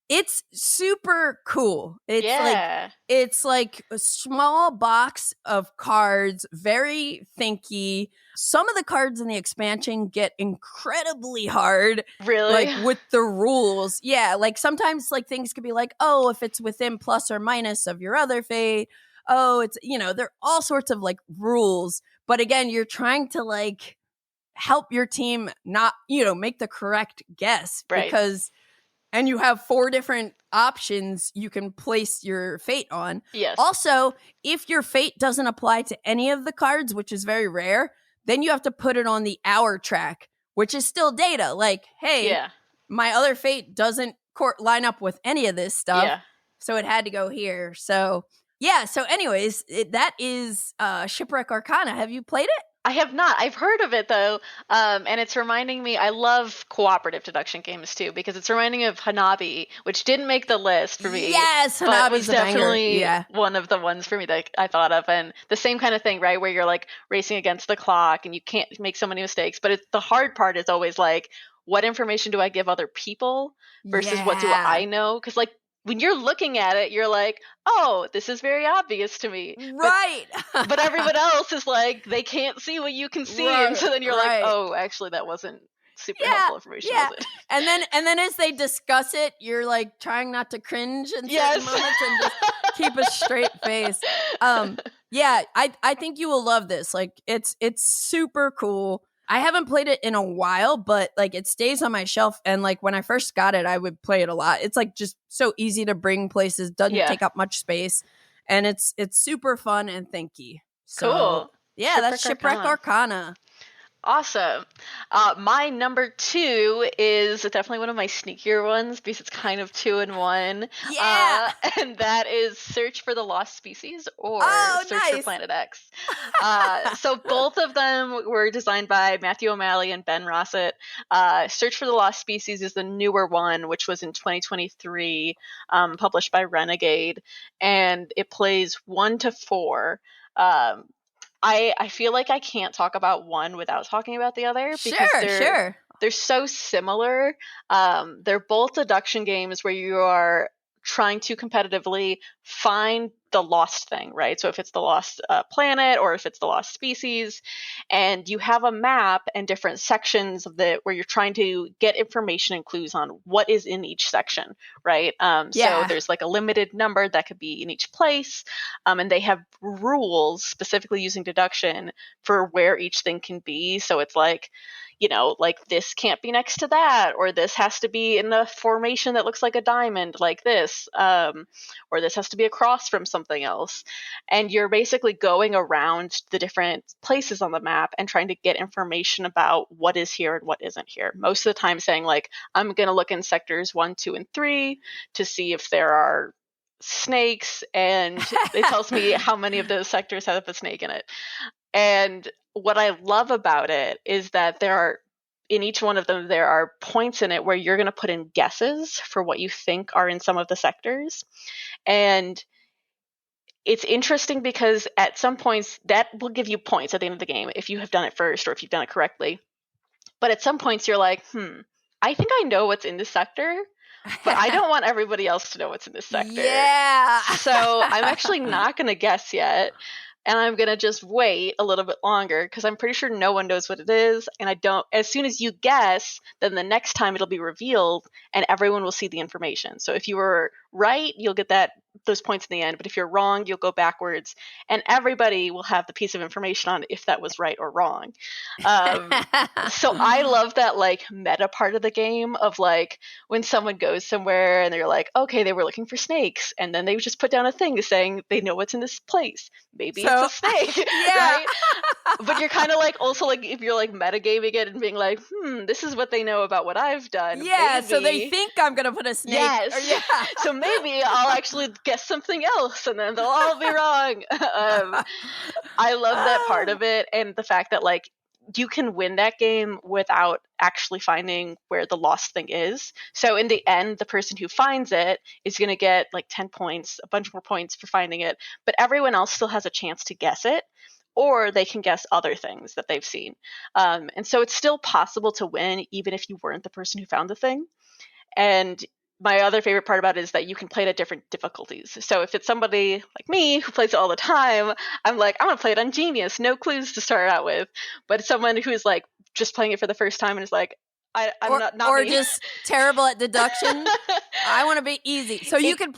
it's super cool. It's like a small box of cards, very thinky. Some of the cards in the expansion get incredibly hard. Really? Like with the rules. Yeah, like sometimes like things could be like, oh, if it's within plus or minus of your other fate. Oh, it's, there are all sorts of like rules. But again, you're trying to like help your team not, make the correct guess. Right. Because and you have 4 different options you can place your fate on. Yes. Also, if your fate doesn't apply to any of the cards, which is very rare, then you have to put it on the hour track, which is still data. Like, hey, my other fate doesn't line up with any of this stuff. Yeah. So it had to go here. So, So anyways, that is Shipwreck Arcana. Have you played it? I have not. I've heard of it though, and it's reminding me. I love cooperative deduction games too because it's reminding me of Hanabi, which didn't make the list for me. Yes, Hanabi's was definitely one of the ones for me that I thought of, and the same kind of thing, right? Where you're like racing against the clock and you can't make so many mistakes. But the hard part is always like, what information do I give other people versus what do I know? Because like, when you're looking at it, you're like, oh, this is very obvious to me. Right. But everyone else is like, they can't see what you can see. Right, and so then you're like, oh, actually, that wasn't super helpful information, was it? And then as they discuss it, you're like trying not to cringe in certain moments and just keep a straight face. I think you will love this. Like, it's super cool. I haven't played it in a while, but like it stays on my shelf. And like when I first got it, I would play it a lot. It's like just so easy to bring places, doesn't take up much space. And it's super fun and thinky. So, cool. Yeah, that's Shipwreck Arcana. Awesome. My number 2 is definitely one of my sneakier ones because it's kind of 2 in 1. Yeah. And that is Search for the Lost Species or Search for Nice. Planet X. So both of them were designed by Matthew O'Malley and Ben Rossett. Search for the Lost Species is the newer one, which was in 2023, published by Renegade, and it plays 1 to 4. I feel like I can't talk about one without talking about the other because they're so similar. They're both deduction games where you are trying to competitively find the lost thing, right? So if it's the lost planet or if it's the lost species, and you have a map and different sections of it where you're trying to get information and clues on what is in each section, right? So there's like a limited number that could be in each place, and they have rules specifically using deduction for where each thing can be. So it's like, like this can't be next to that, or this has to be in a formation that looks like a diamond like this, or this has to be across from something else. And you're basically going around the different places on the map and trying to get information about what is here and what isn't here. Most of the time saying like, I'm going to look in sectors 1, 2, and 3 to see if there are snakes, and it tells me how many of those sectors have a snake in it. And what I love about it is that in each one of them, there are points in it where you're going to put in guesses for what you think are in some of the sectors. And it's interesting because at some points that will give you points at the end of the game if you have done it first or if you've done it correctly. But at some points you're like, I think I know what's in this sector, but I don't want everybody else to know what's in this sector. Yeah. So I'm actually not going to guess yet. And I'm going to just wait a little bit longer because I'm pretty sure no one knows what it is. And as soon as you guess, then the next time it'll be revealed and everyone will see the information. So if you were right, you'll get those points in the end. But if you're wrong, you'll go backwards and everybody will have the piece of information on if that was right or wrong. So I love that like meta part of the game of like when someone goes somewhere and they're like, okay, they were looking for snakes. And then they just put down a thing saying they know what's in this place. Maybe it's a snake, right? But you're kind of like also like if you're like metagaming it and being like, this is what they know about what I've done. Yeah, maybe. So they think I'm gonna put a snake. Yes. So maybe I'll actually guess something else, and then they'll all be wrong. I love that part of it, and the fact that like you can win that game without actually finding where the lost thing is. So in the end, the person who finds it is going to get like 10 points, a bunch more points for finding it, but everyone else still has a chance to guess it, or they can guess other things that they've seen. And so it's still possible to win even if you weren't the person who found the thing. And my other favorite part about it is that you can play it at different difficulties. So if it's somebody like me who plays it all the time, I'm like, I'm going to play it on Genius, no clues to start out with. But someone who's like just playing it for the first time and is like, I'm not or me. Just terrible at deduction. I want to be easy. So you can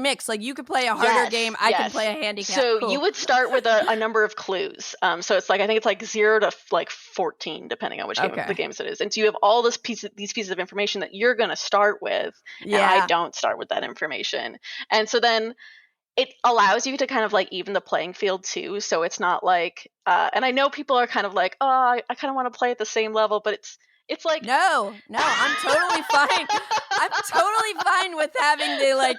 mix. Like you could play a harder game. I can play a handicap. So you would start with a number of clues. So it's like, I think it's like 0 to like 14, depending on which game of the games it is. And so you have all these pieces of information that you're going to start with. And I don't start with that information. And so then it allows you to kind of like even the playing field too. So it's not like, and I know people are kind of like, oh, I kind of want to play at the same level, but it's like no, I'm totally fine. I'm totally fine with having the like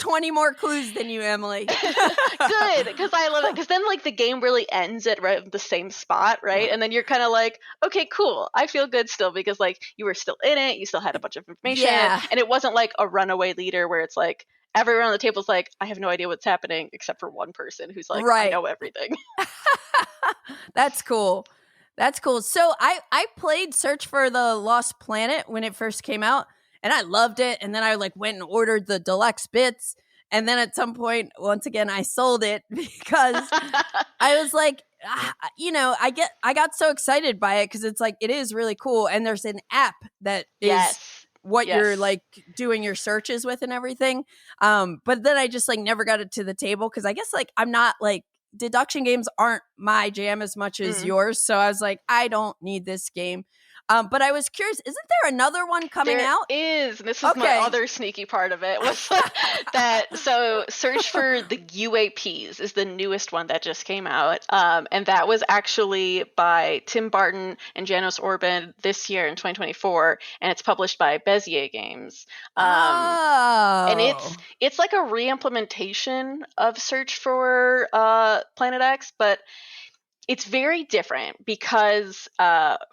20 more clues than you, Emily. Good, because I love it. Because then like the game really ends at the same spot, right? And then you're kind of like, okay, cool. I feel good still because like you were still in it. You still had a bunch of information, and it wasn't like a runaway leader where it's like everyone on the table is like, I have no idea what's happening except for one person who's like, I know everything. That's cool. That's cool. So I played Search for the Lost Planet when it first came out, and I loved it. And then I like went and ordered the deluxe bits. And then at some point, once again, I sold it because I was like, I got so excited by it because it's like, it is really cool. And there's an app that is what you're like doing your searches with and everything. But then I just like never got it to the table because I guess like I'm not like, deduction games aren't my jam as much as yours. So I was like, I don't need this game. But I was curious, isn't there another one coming out? There is, and this is my other sneaky part of it, was that, so Search for the UAPs is the newest one that just came out, and that was actually by Tim Barton and Janos Orban this year in 2024, and it's published by Bezier Games. And it's like a re-implementation of Search for Planet X, but it's very different because,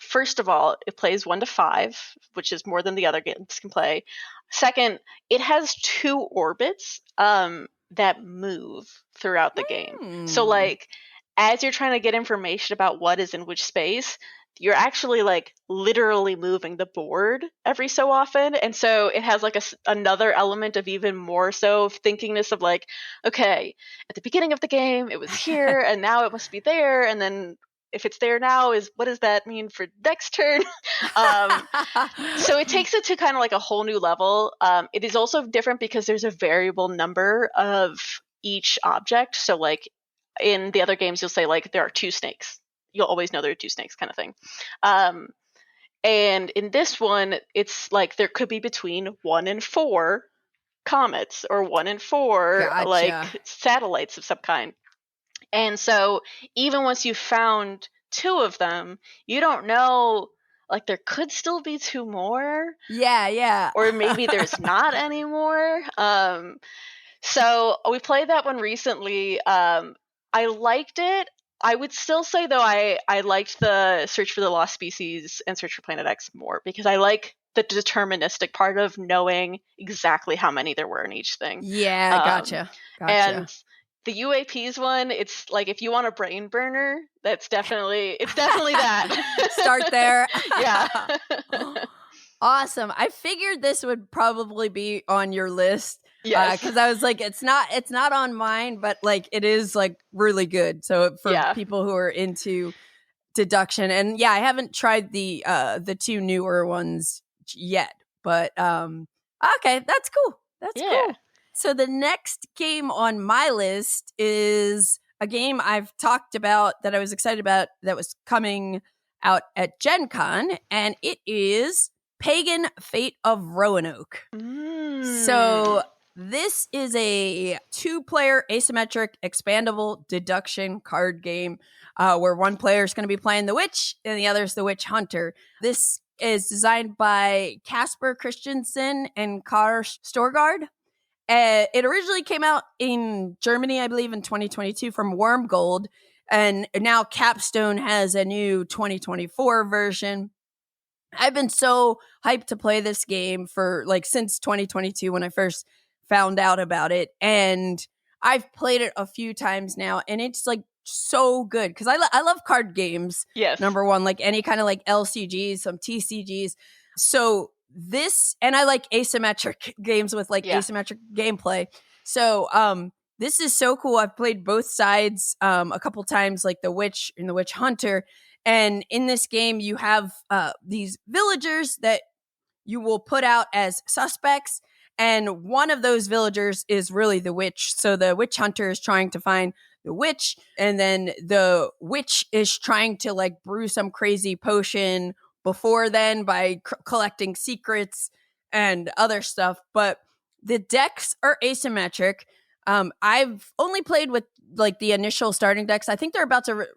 first of all, it plays 1 to 5, which is more than the other games can play. Second, it has 2 orbits that move throughout the game. So, like, as you're trying to get information about what is in which space, you're actually, like, literally moving the board every so often. And so it has, like, another element of even more so thinkingness of, like, okay, at the beginning of the game, it was here, and now it must be there, and then if it's there now, what does that mean for next turn? So it takes it to kind of like a whole new level. It is also different because there's a variable number of each object. So, like, in the other games, you'll say, like, there are 2 snakes. You'll always know there are 2 snakes, kind of thing. And in this one, it's like there could be between 1 and 4 comets, or 1 and 4 like satellites of some kind. And so even once you've found 2 of them, you don't know, like, there could still be 2 more. Yeah. Or maybe there's not anymore. So we played that one recently. I liked it. I would still say, though, I liked the Search for the Lost Species and Search for Planet X more, because I like the deterministic part of knowing exactly how many there were in each thing. Yeah, gotcha. And the UAPs one, it's like, if you want a brain burner, it's definitely that. Start there. Yeah. Awesome. I figured this would probably be on your list. Yes. Because I was like, it's not on mine, but, like, it is, like, really good. So for people who are into deduction, and I haven't tried the 2 newer ones yet, but okay, that's cool. That's cool. So the next game on my list is a game I've talked about that I was excited about that was coming out at Gen Con, and it is Pagan: Fate of Roanoke. So this is a 2-player asymmetric expandable deduction card game where one player is going to be playing the witch and the other is the witch hunter. This is designed by Casper Christensen and Kar Storgard. It originally came out in Germany, I believe, in 2022 from Wormgold, and now Capstone has a new 2024 version. I've been so hyped to play this game for, like, since 2022 when I first found out about it, and I've played it a few times now, and it's, like, so good because I love card games. Yes. Number one, like any kind of, like, LCGs, some TCGs. So this, and I like asymmetric games with, like, asymmetric gameplay. So this is so cool. I've played both sides a couple times, like the witch and the witch hunter. And in this game, you have these villagers that you will put out as suspects. And one of those villagers is really the witch. So the witch hunter is trying to find the witch. And then the witch is trying to, like, brew some crazy potion before then by collecting secrets and other stuff. But the decks are asymmetric. I've only played with, like, the initial starting decks. I think they're about to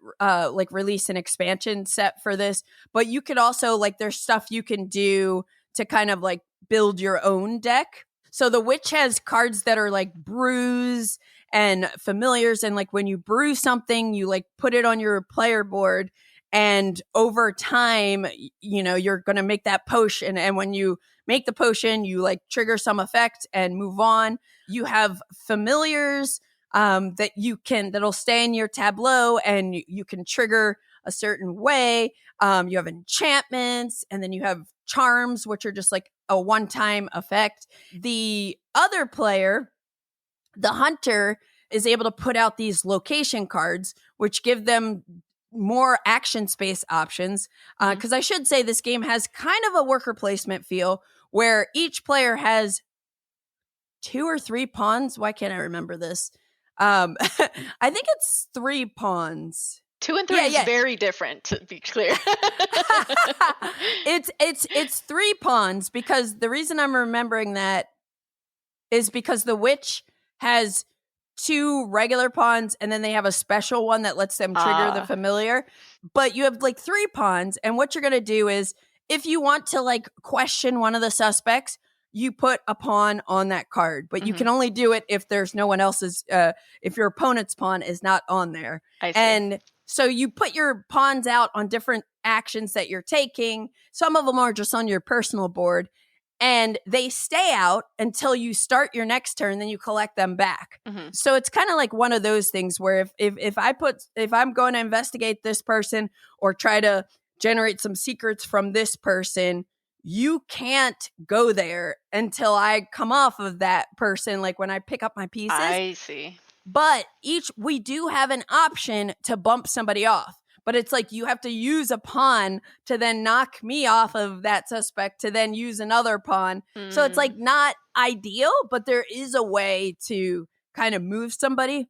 like release an expansion set for this, but you could also, like, there's stuff you can do to kind of, like, build your own deck. So the witch has cards that are, like, brews and familiars, and, like, when you brew something, you, like, put it on your player board, and over time, you know, you're going to make that potion, and when you make the potion, you, like, trigger some effect and move on. You have familiars that'll stay in your tableau, and you can trigger a certain way. You have enchantments, and then you have charms, which are just, like, a one-time effect. The other player, the hunter, is able to put out these location cards, which give them more action space options. Because I should say this game has kind of a worker placement feel, where each player has 2 or 3 pawns. Why can't I remember this? I think it's 3 pawns. 2 and 3 is very different, to be clear. It's 3 pawns, because the reason I'm remembering that is because the witch has 2 regular pawns, and then they have a special one that lets them trigger the familiar. But you have like 3 pawns, and what you're going to do is, if you want to like question one of the suspects, you put a pawn on that card. But you can only do it if there's no one else's, if your opponent's pawn is not on there. I see. And so you put your pawns out on different actions that you're taking. Some of them are just on your personal board, and they stay out until you start your next turn, then you collect them back. So it's kind of like one of those things where if I'm going to investigate this person or try to generate some secrets from this person, you can't go there until I come off of that person, like when I pick up my pieces. I see. But we do have an option to bump somebody off. But it's like you have to use a pawn to then knock me off of that suspect, to then use another pawn. So it's like not ideal, but there is a way to kind of move somebody.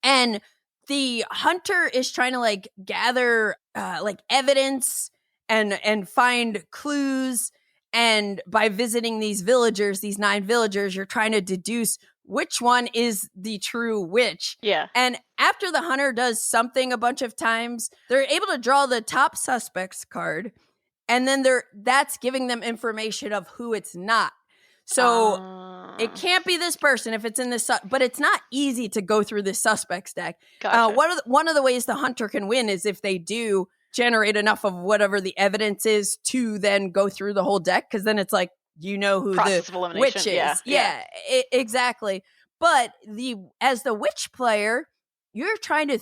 And the hunter is trying to like gather like evidence and find clues. And by visiting these villagers, these 9 villagers, you're trying to deduce which one is the true witch. Yeah. And after the hunter does something a bunch of times, they're able to draw the top suspect's card. And then that's giving them information of who it's not. So it can't be this person if it's in this, but it's not easy to go through this suspect's deck. Gotcha. One of the ways the hunter can win is if they do generate enough of whatever the evidence is to then go through the whole deck, because then it's like, you know who the witch is. Yeah, exactly. But as the witch player, you're trying to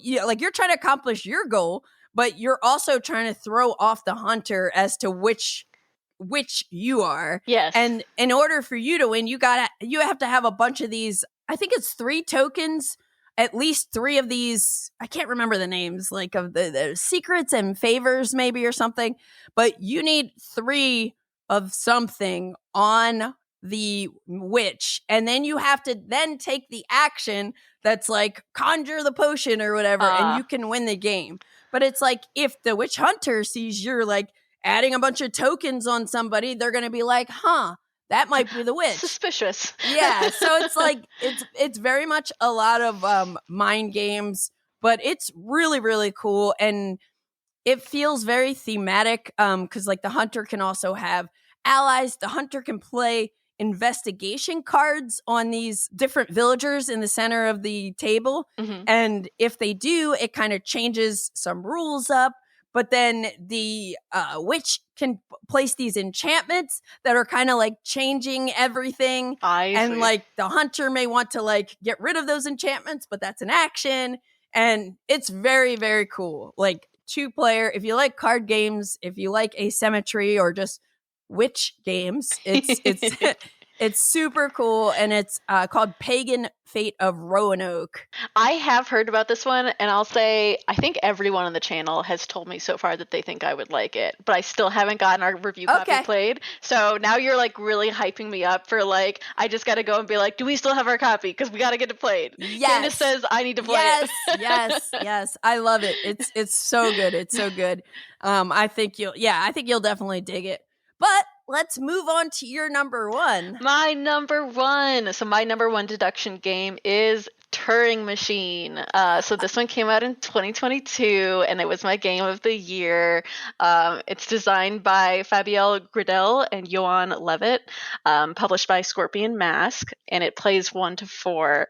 you're trying to accomplish your goal, but you're also trying to throw off the hunter as to which you are. Yes. And in order for you to win, you have to have a bunch of these. I think it's 3 tokens. At least 3 of these, I can't remember the names, like of the secrets and favors maybe or something, but you need 3 of something on the witch, and then you have to then take the action that's like conjure the potion or whatever, and you can win the game. But it's like, if the witch hunter sees you're like adding a bunch of tokens on somebody, they're going to be like, that might be the witch. Suspicious. Yeah, so it's like it's very much a lot of mind games, but it's really, really cool, and it feels very thematic, because like the hunter can also have allies. The hunter can play investigation cards on these different villagers in the center of the table, and if they do, it kind of changes some rules up. But then the witch can place these enchantments that are kind of like changing everything. And like the hunter may want to like get rid of those enchantments, but that's an action. And it's very, very cool. Like 2-player, if you like card games, if you like asymmetry or just witch games, it's super cool. And it's called Pagan Fate of Roanoke. I have heard about this one, and I'll say I think everyone on the channel has told me so far that they think I would like it, but I still haven't gotten our review copy played. So now you're like really hyping me up for like, I just got to go and be like, do we still have our copy? Because we got to get it played. Yes. Candace says I need to play it. Yes. I love it. It's so good. It's so good. I think you'll definitely dig it. But let's move on to your number 1. My number 1. So my number 1 deduction game is Turing Machine. So this one came out in 2022, and it was my game of the year. It's designed by Fabielle Gradel and Johan Levitt, published by Scorpion Mask, and it plays 1 to 4.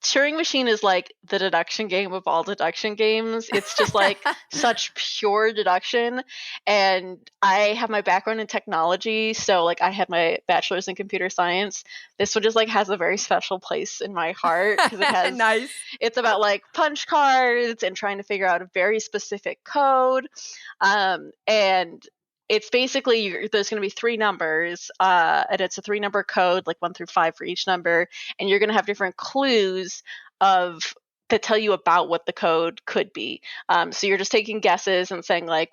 Turing Machine is like the deduction game of all deduction games. It's just like such pure deduction. And I have my background in technology, so like I had my bachelor's in computer science. This one just like has a very special place in my heart because it has nice. It's about like punch cards and trying to figure out a very specific code. And it's basically, there's going to be 3 numbers, and it's a 3-number code, like 1 through 5 for each number, and you're going to have different clues that tell you about what the code could be. So you're just taking guesses and saying like,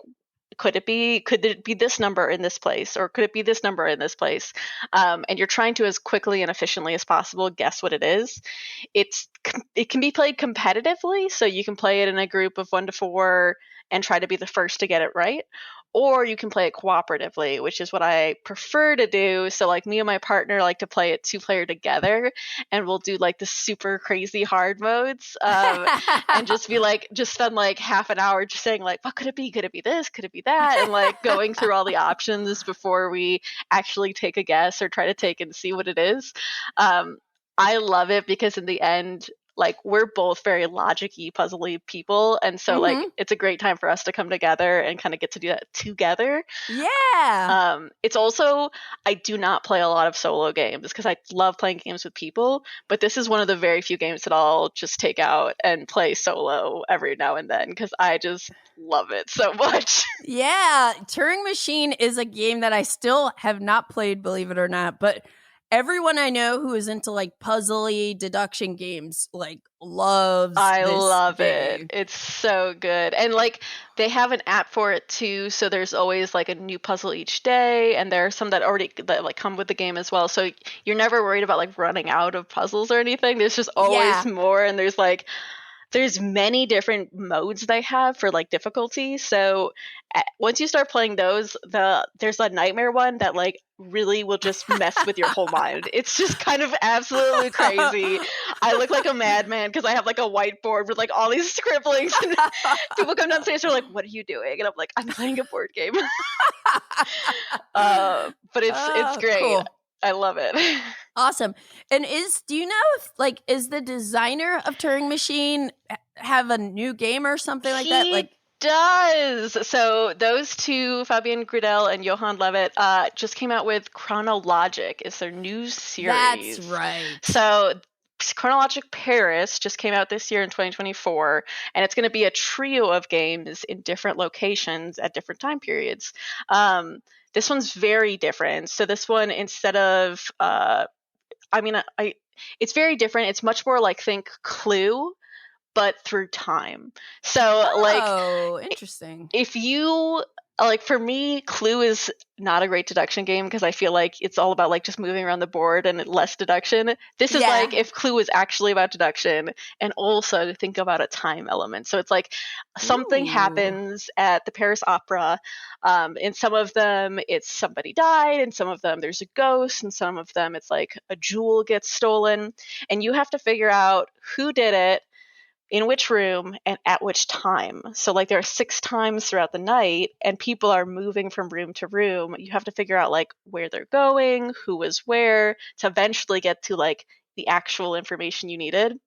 could it be this number in this place, or could it be this number in this place? And you're trying to, as quickly and efficiently as possible, guess what it is. It can be played competitively, so you can play it in a group of 1 to 4 and try to be the first to get it right. Or you can play it cooperatively, which is what I prefer to do. So like me and my partner like to play it 2-player together, and we'll do like the super crazy hard modes, and just spend like half an hour just saying like, what could it be? Could it be this? Could it be that? And like going through all the options before we actually take a guess or try to take and see what it is. I love it because in the end, like, we're both very logic-y, puzzle-y people, and so like it's a great time for us to come together and kind of get to do that together. Yeah. It's also, I do not play a lot of solo games because I love playing games with people, but this is one of the very few games that I'll just take out and play solo every now and then because I just love it so much. Yeah, Turing Machine is a game that I still have not played, believe it or not, but everyone I know who is into like puzzly deduction games like loves I this love game. it. It's so good. And like they have an app for it too, so there's always like a new puzzle each day, and there are some that like come with the game as well. So you're never worried about like running out of puzzles or anything. There's just always more, and there's many different modes they have for like difficulty. So once you start playing those, there's a nightmare one that like really will just mess with your whole mind. It's just kind of absolutely crazy. I look like a madman because I have like a whiteboard with like all these scribblings, and people come downstairs and are like, what are you doing? And I'm like, I'm playing a board game. But it's great. Cool. I love it. Awesome. And do you know if like is the designer of Turing Machine have a new game or something like that? Like does. So those two, Fabian Grudel and Johan Levitt, just came out with Kronologic. It's their new series. That's right. So Kronologic Paris just came out this year in 2024, and it's going to be a trio of games in different locations at different time periods. This one's very different. So this one, instead of, it's very different. It's much more like think Clue, but through time. So interesting. If you like, for me, Clue is not a great deduction game because I feel like it's all about like just moving around the board and less deduction. This is like if Clue was actually about deduction and also think about a time element. So it's like something happens at the Paris Opera. In some of them, it's somebody died, and some of them there's a ghost, and some of them it's like a jewel gets stolen, and you have to figure out who did it, in which room, and at which time. So like there are 6 times throughout the night, and people are moving from room to room. You have to figure out like where they're going, who was where, to eventually get to like the actual information you needed.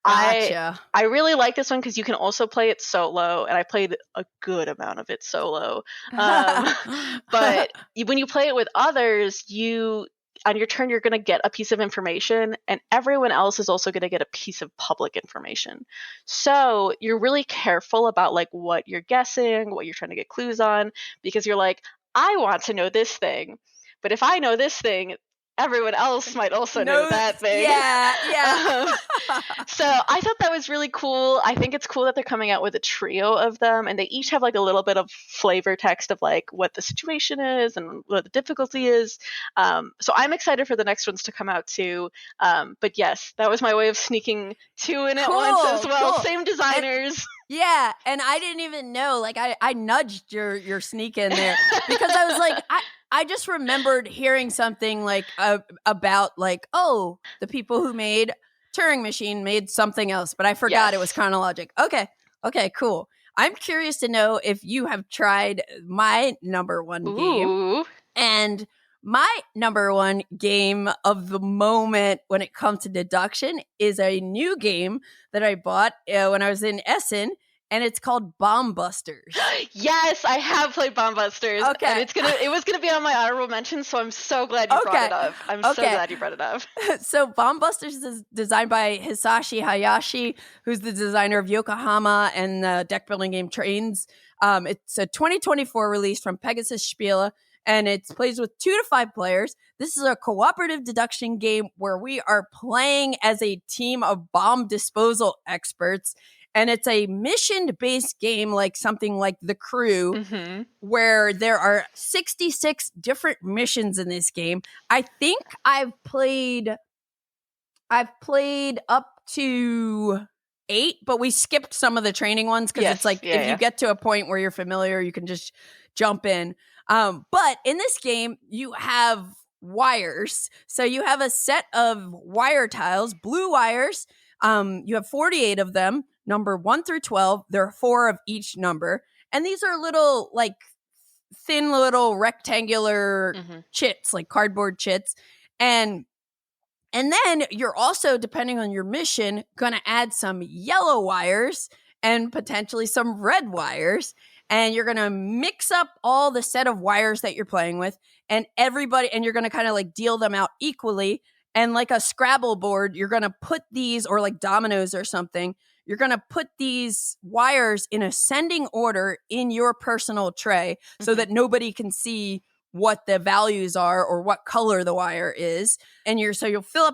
Gotcha. I really like this one because you can also play it solo, and I played a good amount of it solo. But when you play it with others, on your turn, you're going to get a piece of information, and everyone else is also going to get a piece of public information. So you're really careful about like what you're guessing, what you're trying to get clues on, because you're like, I want to know this thing, but if I know this thing, everyone else might also know that thing. Yeah. So I thought that was really cool. I think it's cool that they're coming out with a trio of them, and they each have like a little bit of flavor text of like what the situation is and what the difficulty is. So I'm excited for the next ones to come out too. But yes, that was my way of sneaking 2 in at once as well. Cool. Same designers. Yeah, and I didn't even know. Like I nudged your sneak in there because I was like, I just remembered hearing something like about like, oh, the people who made Turing Machine made something else, but I forgot it was Kronologic. Okay, cool. I'm curious to know if you have tried my number one game. And my number one game of the moment when it comes to deduction is a new game that I bought when I was in Essen, and it's called Bomb Busters. Yes, I have played Bomb Busters. Okay. And it was gonna be on my honorable mention, so I'm so glad you brought it up. I'm so glad you brought it up. So Bomb Busters is designed by Hisashi Hayashi, who's the designer of Yokohama and the deck building game Trains. It's a 2024 release from Pegasus Spiele, and it plays with 2 to 5 players. This is a cooperative deduction game where we are playing as a team of bomb disposal experts. And it's a mission-based game, like something like The Crew, Mm-hmm. where there are 66 different missions in this game. I think I've played up to 8, but we skipped some of the training ones because it's like if you get to a point where you're familiar, you can just jump in. But in this game, you have wires. So you have a set of wire tiles, blue wires. You have 48 of them, number 1 through 12. There are 4 of each number. And these are little, like, thin little rectangular chits, like cardboard chits. And then you're also, depending on your mission, going to add some yellow wires and potentially some red wires. And you're going to mix up all the set of wires that you're playing with, and you're going to kind of like deal them out equally. And like a Scrabble board, you're going to put these, or like dominoes or something, you're going to put these wires in ascending order in your personal tray so that nobody can see what the values are or what color the wire is. And you'll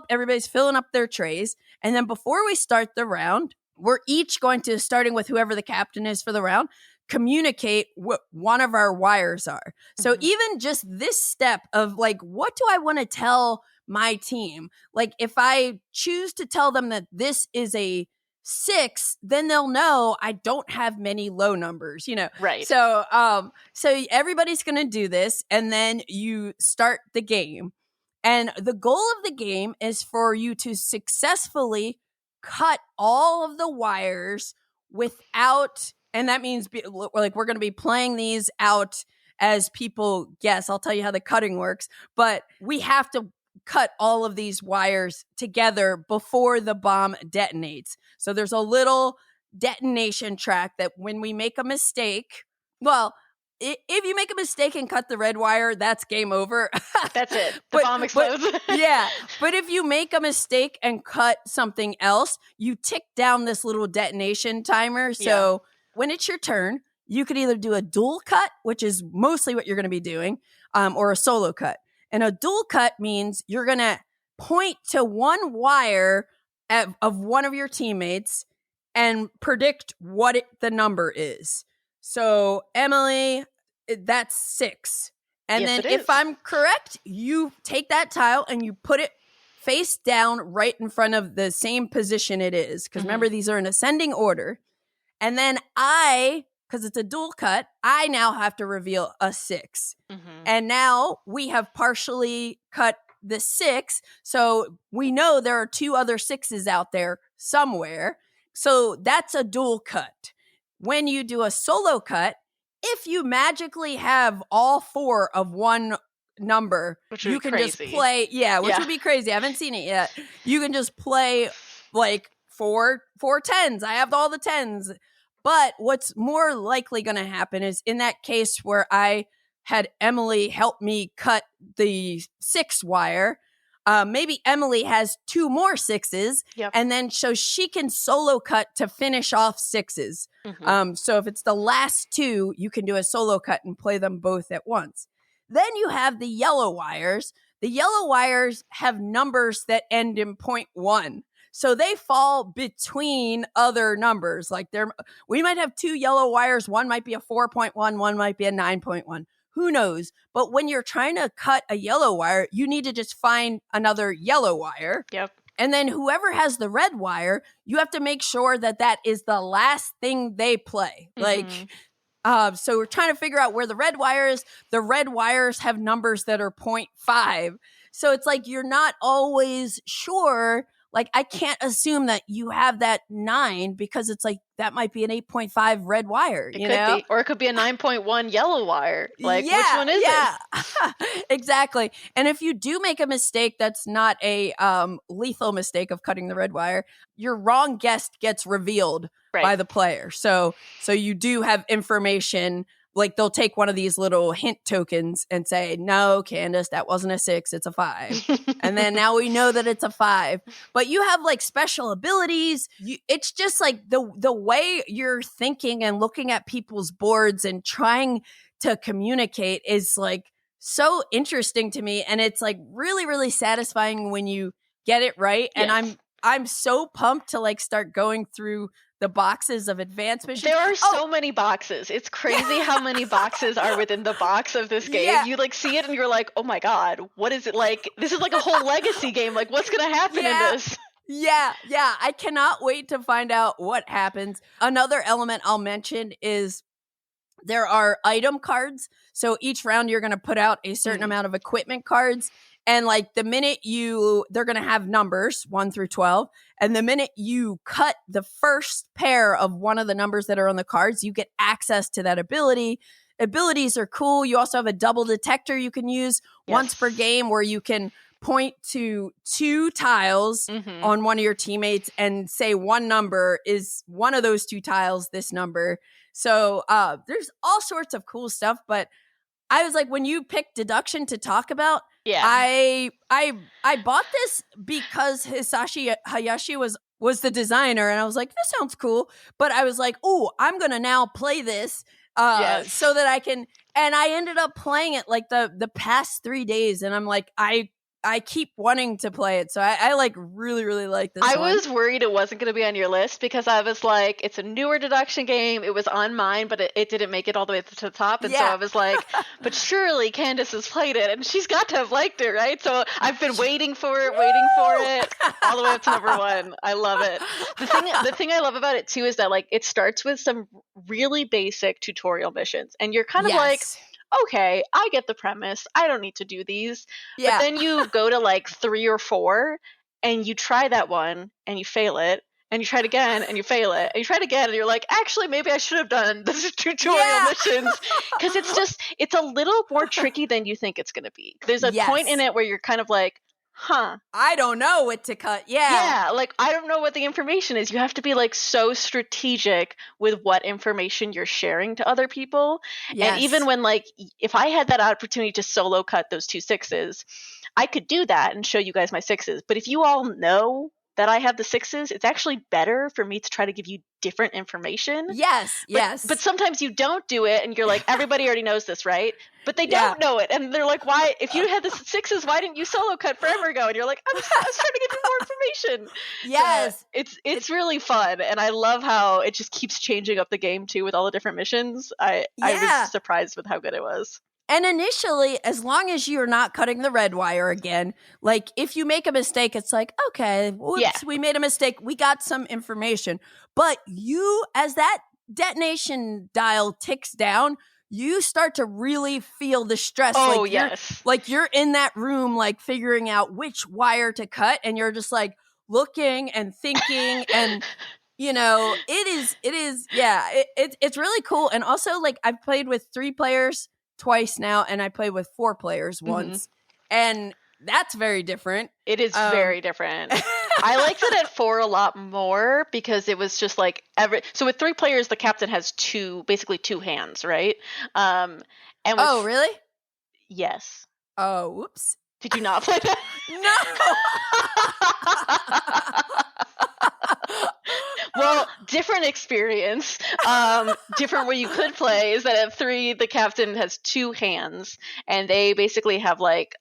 everybody's filling up their trays. And then before we start the round, we're each going to, starting with whoever the captain is for the round, communicate what one of our wires are. So even just this step of like, what do I want to tell my team? Like, if I choose to tell them that this is a 6, then they'll know I don't have many low numbers, Right. So everybody's going to do this, and then you start the game. And the goal of the game is for you to successfully cut all of the wires without, and that means like we're going to be playing these out as people guess. I'll tell you how the cutting works, but we have to cut all of these wires together before the bomb detonates. So there's a little detonation track that when we make a mistake, well, if you make a mistake and cut the red wire, that's game over. That's it. The bomb explodes. Yeah. But if you make a mistake and cut something else, you tick down this little detonation timer. So when it's your turn, you could either do a dual cut, which is mostly what you're going to be doing, or a solo cut. And a dual cut means you're going to point to one wire of one of your teammates and predict what the number is. So, Emily, that's 6. And then if I'm correct, you take that tile and you put it face down right in front of the same position it is. Because remember, these are in ascending order. And then because it's a dual cut, I now have to reveal a 6. And now we have partially cut the 6. So we know there are 2 other 6s out there somewhere. So that's a dual cut. When you do a solo cut, if you magically have all 4 of one number, you can just play. Which would be crazy. I haven't seen it yet. You can just play like 4 10s. I have all the 10s. But what's more likely going to happen is in that case where I had Emily help me cut the 6 wire, maybe Emily has 2 more 6s, and then so she can solo cut to finish off 6s. So if it's the last 2, you can do a solo cut and play them both at once. Then you have the yellow wires. The yellow wires have numbers that end in 0.1. So they fall between other numbers. Like we might have 2 yellow wires. One might be a 4.1, one might be a 9.1. Who knows? But when you're trying to cut a yellow wire, you need to just find another yellow wire. And then whoever has the red wire, you have to make sure that is the last thing they play. So we're trying to figure out where the red wire is. The red wires have numbers that are 0.5. So it's like you're not always sure. Like, I can't assume that you have that 9 because it's like that might be an 8.5 red wire. It could be, or it could be a 9.1 yellow wire. Like, which one is it? Exactly. And if you do make a mistake, that's not a lethal mistake of cutting the red wire. Your wrong guess gets revealed by the player. So you do have information. Like, they'll take one of these little hint tokens and say, no, Candace, that wasn't a 6, it's a 5. And then now we know that it's a 5. But you have like special abilities. It's just like the way you're thinking and looking at people's boards and trying to communicate is like so interesting to me. And it's like really, really satisfying when you get it right. And I'm so pumped to like start going through the boxes of advanced missions. There are so many boxes. It's crazy how many boxes are within the box of this game. Yeah. You like see it and you're like, oh my god, what is it like? This is like a whole legacy game. Like, what's gonna happen in this? Yeah. I cannot wait to find out what happens. Another element I'll mention is there are item cards. So each round you're going to put out a certain amount of equipment cards. And like the minute they're going to have numbers 1 through 12. And the minute you cut the first pair of one of the numbers that are on the cards, you get access to that ability. Abilities are cool. You also have a double detector you can use once per game where you can point to 2 tiles on one of your teammates and say one number is one of those 2 tiles, this number. So there's all sorts of cool stuff, but I was like, when you picked deduction to talk about, I bought this because Hisashi Hayashi was the designer, and I was like, this sounds cool. But I was like, oh, I'm gonna now play this so that I can. And I ended up playing it like the past 3 days, and I'm like, I keep wanting to play it. So I like really, really like this one. I was worried it wasn't going to be on your list because I was like, it's a newer deduction game. It was on mine, but it didn't make it all the way to the top. And so I was like, but surely Candace has played it and she's got to have liked it, right? So I've been waiting for it, all the way up to number 1. I love it. The thing I love about it too is that like it starts with some really basic tutorial missions. And you're kind of like, okay, I get the premise. I don't need to do these. But then you go to like 3 or 4 and you try that one and you fail it. And you try it again and you fail it. And you try it again and you're like, actually, maybe I should have done the tutorial missions. Because it's a little more tricky than you think it's going to be. There's a point in it where you're kind of like, I don't know what to cut. Yeah, like I don't know what the information is. You have to be like so strategic with what information you're sharing to other people. And even when like if I had that opportunity to solo cut those 2 6s, I could do that and show you guys my 6s. But if you all know that I have the 6s, it's actually better for me to try to give you different information. But sometimes you don't do it and you're like, everybody already knows this, right? But they don't know it. And they're like, why, if you had the 6s, why didn't you solo cut forever ago? And you're like, I was trying to get you more information. So it's really fun. And I love how it just keeps changing up the game too with all the different missions. I was surprised with how good it was. And initially, as long as you're not cutting the red wire again, like if you make a mistake, it's like, okay, whoops, we made a mistake. We got some information. But you, as that detonation dial ticks down, you start to really feel the stress. Like you're in that room, like figuring out which wire to cut. And you're just like looking and thinking and... You know, it's really cool. And also, like, I've played with 3 players twice now, and I played with 4 players once, and that's very different. It is very different. I liked it at 4 a lot more because it was just like so with 3 players, the captain has basically two hands, right? Really? Yes. Oh, whoops. Did you not play that? No. Well, different experience. Different where you could play is that at 3, the captain has 2 hands, and they basically have like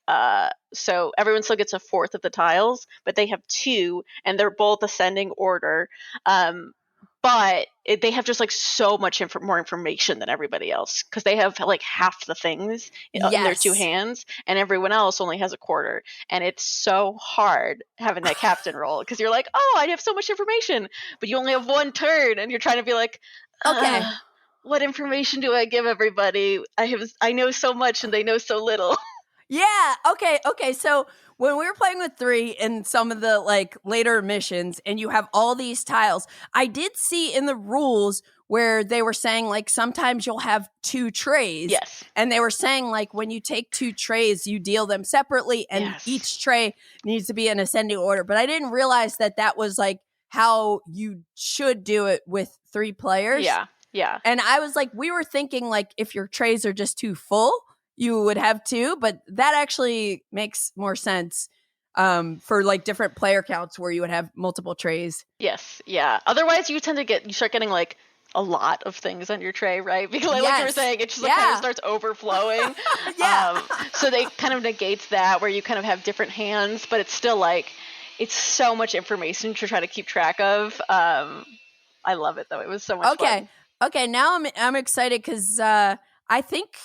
so everyone still gets a fourth of the tiles, but they have 2, and they're both ascending order. But they have just like so much more information than everybody else because they have like half the things in their 2 hands, and everyone else only has a quarter. And it's so hard having that captain role because you're like, oh, I have so much information, but you only have 1 turn, and you're trying to be like, okay, what information do I give everybody? I know so much, and they know so little. Yeah. Okay. So when we were playing with 3 in some of the like later missions and you have all these tiles, I did see in the rules where they were saying like sometimes you'll have 2 trays. Yes. And they were saying like when you take 2 trays, you deal them separately and each tray needs to be in ascending order. But I didn't realize that was like how you should do it with 3 players. Yeah. And I was like, we were thinking like if your trays are just too full, you would have 2, but that actually makes more sense for like different player counts where you would have multiple trays. Yes, yeah. Otherwise, you start getting like a lot of things on your tray, right? Because like you were saying, it just like kind of starts overflowing. So they kind of negates that where you kind of have different hands, but it's still like it's so much information to try to keep track of. I love it though. It was so much fun. Okay, now I'm excited because I think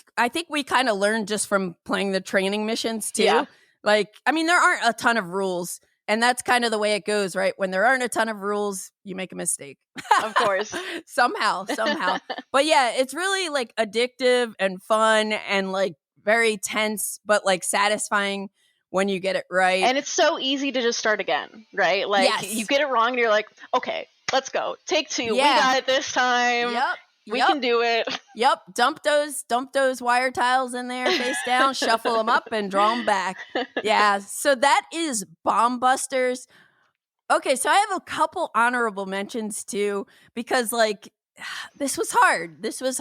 we kind of learned just from playing the training missions too. Yeah. Like, I mean, there aren't a ton of rules, and that's kind of the way it goes, right? When there aren't a ton of rules, you make a mistake. Of course. somehow. But yeah, it's really like addictive and fun and like very tense, but like satisfying when you get it right. And it's so easy to just start again, right? Like, Yes. you get it wrong and you're like, okay, let's go. Take 2. Yeah. We got it this time. Yep. We can do it. Yep. Dump those wire tiles in there face down, shuffle them up, and draw them back. Yeah. So that is Bomb Busters. Okay, so I have a couple honorable mentions too, because like this was hard. It was.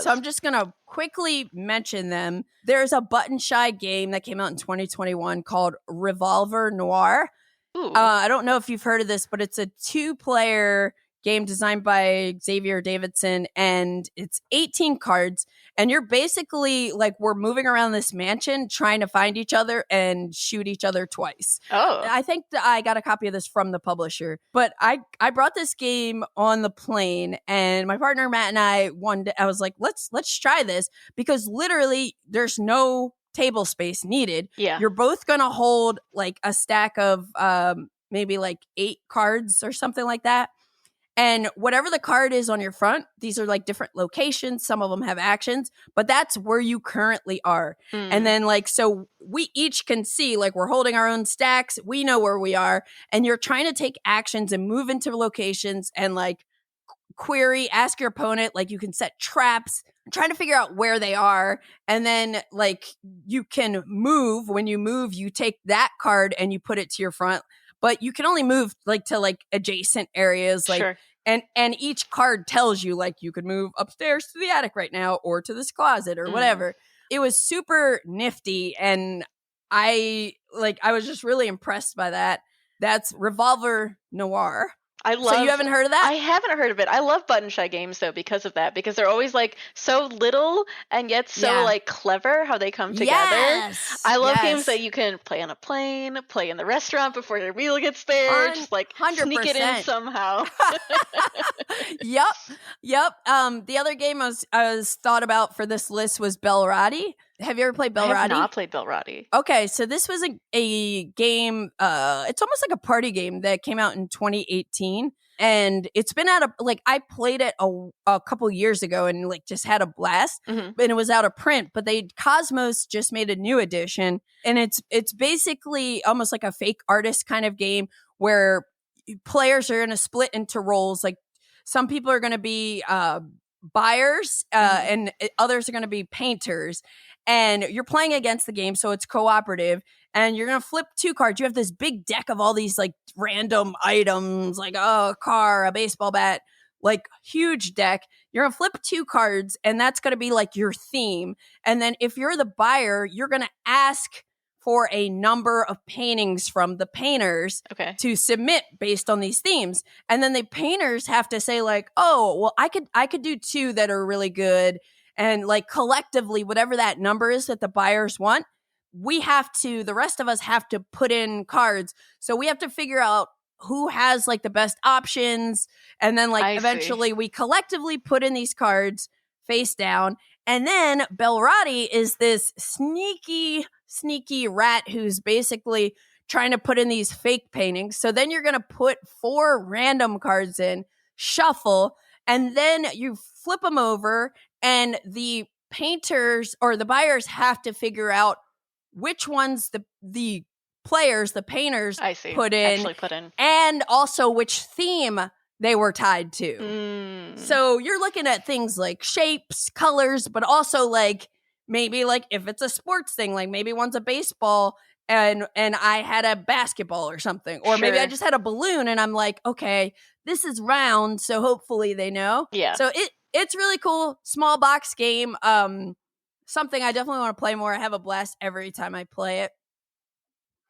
So I'm just gonna quickly mention them. There's a button shy game that came out in 2021 called Revolver Noir. Ooh. I don't know if you've heard of this, but it's a 2-player game designed by Xavier Davidson, and it's 18 cards, and you're basically like, we're moving around this mansion trying to find each other and shoot each other twice. Oh. I think that I got a copy of this from the publisher, but I brought this game on the plane, and my partner Matt and I was like, let's try this, because literally there's no table space needed. Yeah. You're both gonna hold like a stack of maybe like 8 cards or something like that. And whatever the card is on your front, these are like different locations. Some of them have actions, but that's where you currently are. And then like, so we each can see, like, we're holding our own stacks. We know where we are. And you're trying to take actions and move into locations and like ask your opponent. Like, you can set traps, trying to figure out where they are. And then like, you can move. When you move, you take that card and you put it to your front. But you can only move like to like adjacent areas, like, sure. and each card tells you like you could move upstairs to the attic right now or to this closet or whatever. It was super nifty, and I was just really impressed by that. That's Revolver Noir. So you haven't heard of that? I haven't heard of it. I love button shy games though because of that, because they're always like so little and yet so like clever how they come together. Yes. I love games that you can play on a plane, play in the restaurant before your meal gets there, just like 100%. Sneak it in somehow. Yep. The other game I was thought about for this list was Belratti. Have you ever played Belratti? I have not played Belratti. Okay, so this was a game, it's almost like a party game that came out in 2018. And it's been out of, like, I played it a couple years ago and like just had a blast. And it was out of print, but Cosmos just made a new edition. And it's basically almost like a fake artist kind of game where players are going to split into roles. Like, some people are going to be buyers and others are going to be painters. And you're playing against the game, so it's cooperative. And you're going to flip 2 cards. You have this big deck of all these like random items, like a car, a baseball bat, like huge deck. You're going to flip 2 cards, and that's going to be like your theme. And then if you're the buyer, you're going to ask for a number of paintings from the painters to submit based on these themes. And then the painters have to say like, oh, well, I could do 2 that are really good. And like collectively, whatever that number is that the buyers want, the rest of us have to put in cards. So we have to figure out who has like the best options. And then like eventually we collectively put in these cards face down. And then Belratti is this sneaky rat who's basically trying to put in these fake paintings. So then you're going to put 4 random cards in, shuffle, and then you flip them over, and the painters or the buyers have to figure out which ones the players, the painters put in, and also which theme they were tied to. So you're looking at things like shapes, colors, but also like maybe like if it's a sports thing, like maybe one's a baseball and I had a basketball or something. Or maybe I just had a balloon and I'm like, okay, this is round, so hopefully they know. Yeah. So it's really cool. Small box game. Something I definitely want to play more. I have a blast every time I play it.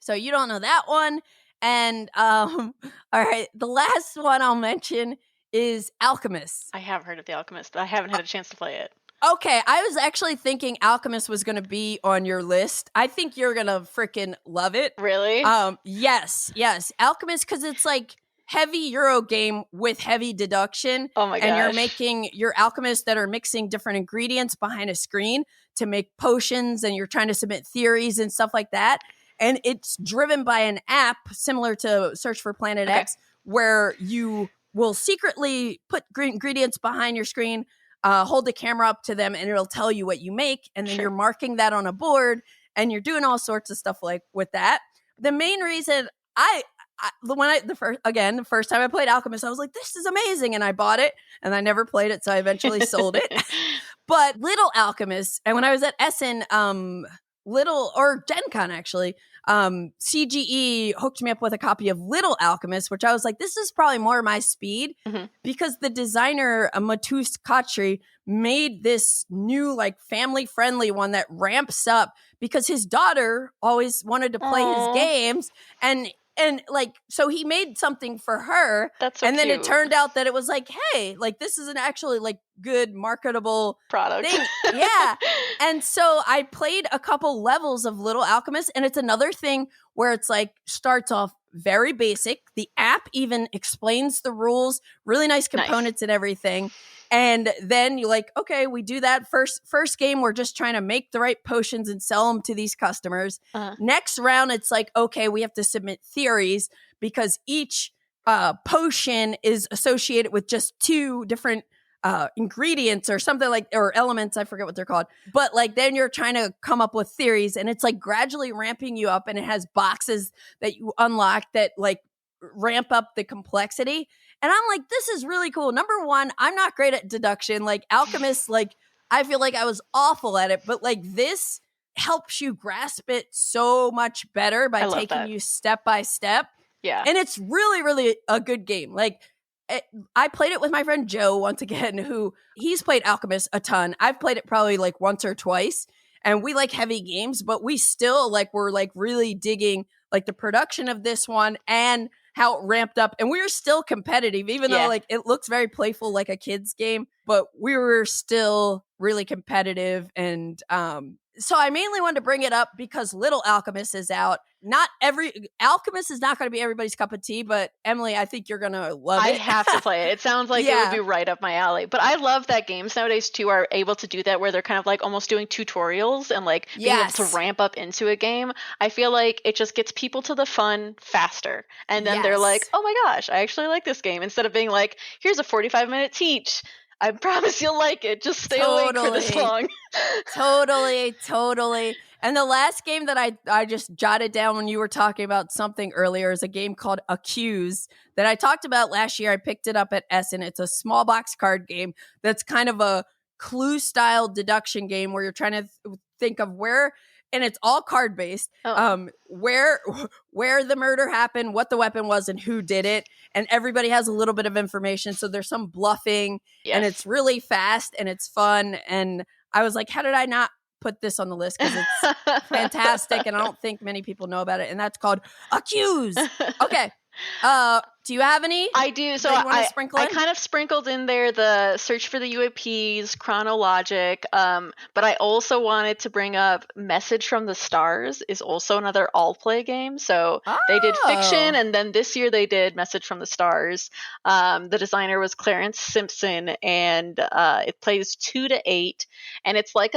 So you don't know that one. And all right, the last one I'll mention is Alchemists. I have heard of the Alchemist, but I haven't had a chance to play it. Okay, I was actually thinking Alchemist was going to be on your list. I think you're going to freaking love it. Really? Yes. Alchemist, because it's like, heavy Euro game with heavy deduction. Oh my gosh. And you're making your alchemists that are mixing different ingredients behind a screen to make potions, and you're trying to submit theories and stuff like that. And it's driven by an app similar to Search for Planet X, where you will secretly put ingredients behind your screen, hold the camera up to them, and it'll tell you what you make. And then you're marking that on a board, and you're doing all sorts of stuff like with that. The main reason the first time I played Alchemist, I was like, this is amazing. And I bought it, and I never played it. So I eventually sold it. But Little Alchemist, and when I was at Essen, Gen Con actually, CGE hooked me up with a copy of Little Alchemist, which I was like, this is probably more my speed, because the designer, Matus Khatri, made this new, like, family-friendly one that ramps up, because his daughter always wanted to play his games, and like, so he made something for her. That's so and then cute. It turned out that it was like, hey, like, this is an actually, like, good marketable product thing. Yeah. And so I played a couple levels of Little Alchemist, and it's another thing where it's like, starts off very basic. The app even explains the rules, really nice components and everything. And then you're like, okay, we do that first game. We're just trying to make the right potions and sell them to these customers. Next round, it's like, okay, we have to submit theories, because each potion is associated with just 2 different ingredients or something, like, or elements. I forget what they're called. But like, then you're trying to come up with theories, and it's like gradually ramping you up, and it has boxes that you unlock that like ramp up the complexity. And I'm like, this is really cool. Number one, I'm not great at deduction. Like Alchemist, like, I feel like I was awful at it, but like this helps you grasp it so much better by taking you step by step. Yeah. And it's really, really a good game. Like, I played it with my friend Joe, once again, who he's played Alchemist a ton. I've played it probably like once or twice, and we like heavy games, but we still like, we're like really digging like the production of this one and how it ramped up. And we were still competitive, even though like it looks very playful, like a kid's game, but we were still really competitive. And so I mainly wanted to bring it up because Little Alchemist is out. Alchemist is not going to be everybody's cup of tea, but Emily, I think you're going to love it. I have to play it. It sounds like it would be right up my alley. But I love that games nowadays too are able to do that, where they're kind of like almost doing tutorials and like being able to ramp up into a game. I feel like it just gets people to the fun faster. And then they're like, oh my gosh, I actually like this game. Instead of being like, here's a 45-minute teach. I promise you'll like it. Just stay awake for this long. Totally. And the last game that I just jotted down when you were talking about something earlier is a game called Accuse that I talked about last year. I picked it up at Essen. It's a small box card game that's kind of a clue-style deduction game where you're trying to think of where, and it's all card-based, where the murder happened, what the weapon was, and who did it. And everybody has a little bit of information. So there's some bluffing, and it's really fast, and it's fun. And I was like, how did I not put this on the list? Because it's fantastic, and I don't think many people know about it. And that's called Accuse. Okay. Do you have any? I do. So I kind of sprinkled in there the Search for the UAPS, Kronologic, but I also wanted to bring up Message from the Stars is also another all-play game. So they did Fiction, and then this year they did Message from the Stars. The designer was Clarence Simpson, and it plays 2 to 8, and it's like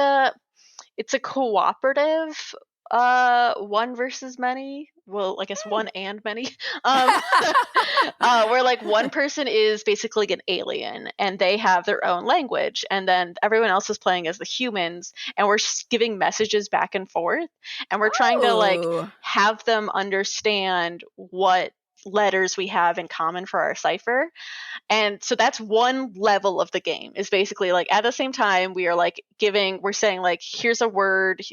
it's a cooperative one versus many. Well, I guess one and many. Where like one person is basically an alien and they have their own language, and then everyone else is playing as the humans, and we're giving messages back and forth, and we're trying to like have them understand what letters we have in common for our cipher. And so that's one level of the game, is basically like at the same time we are like we're saying like, here's a word,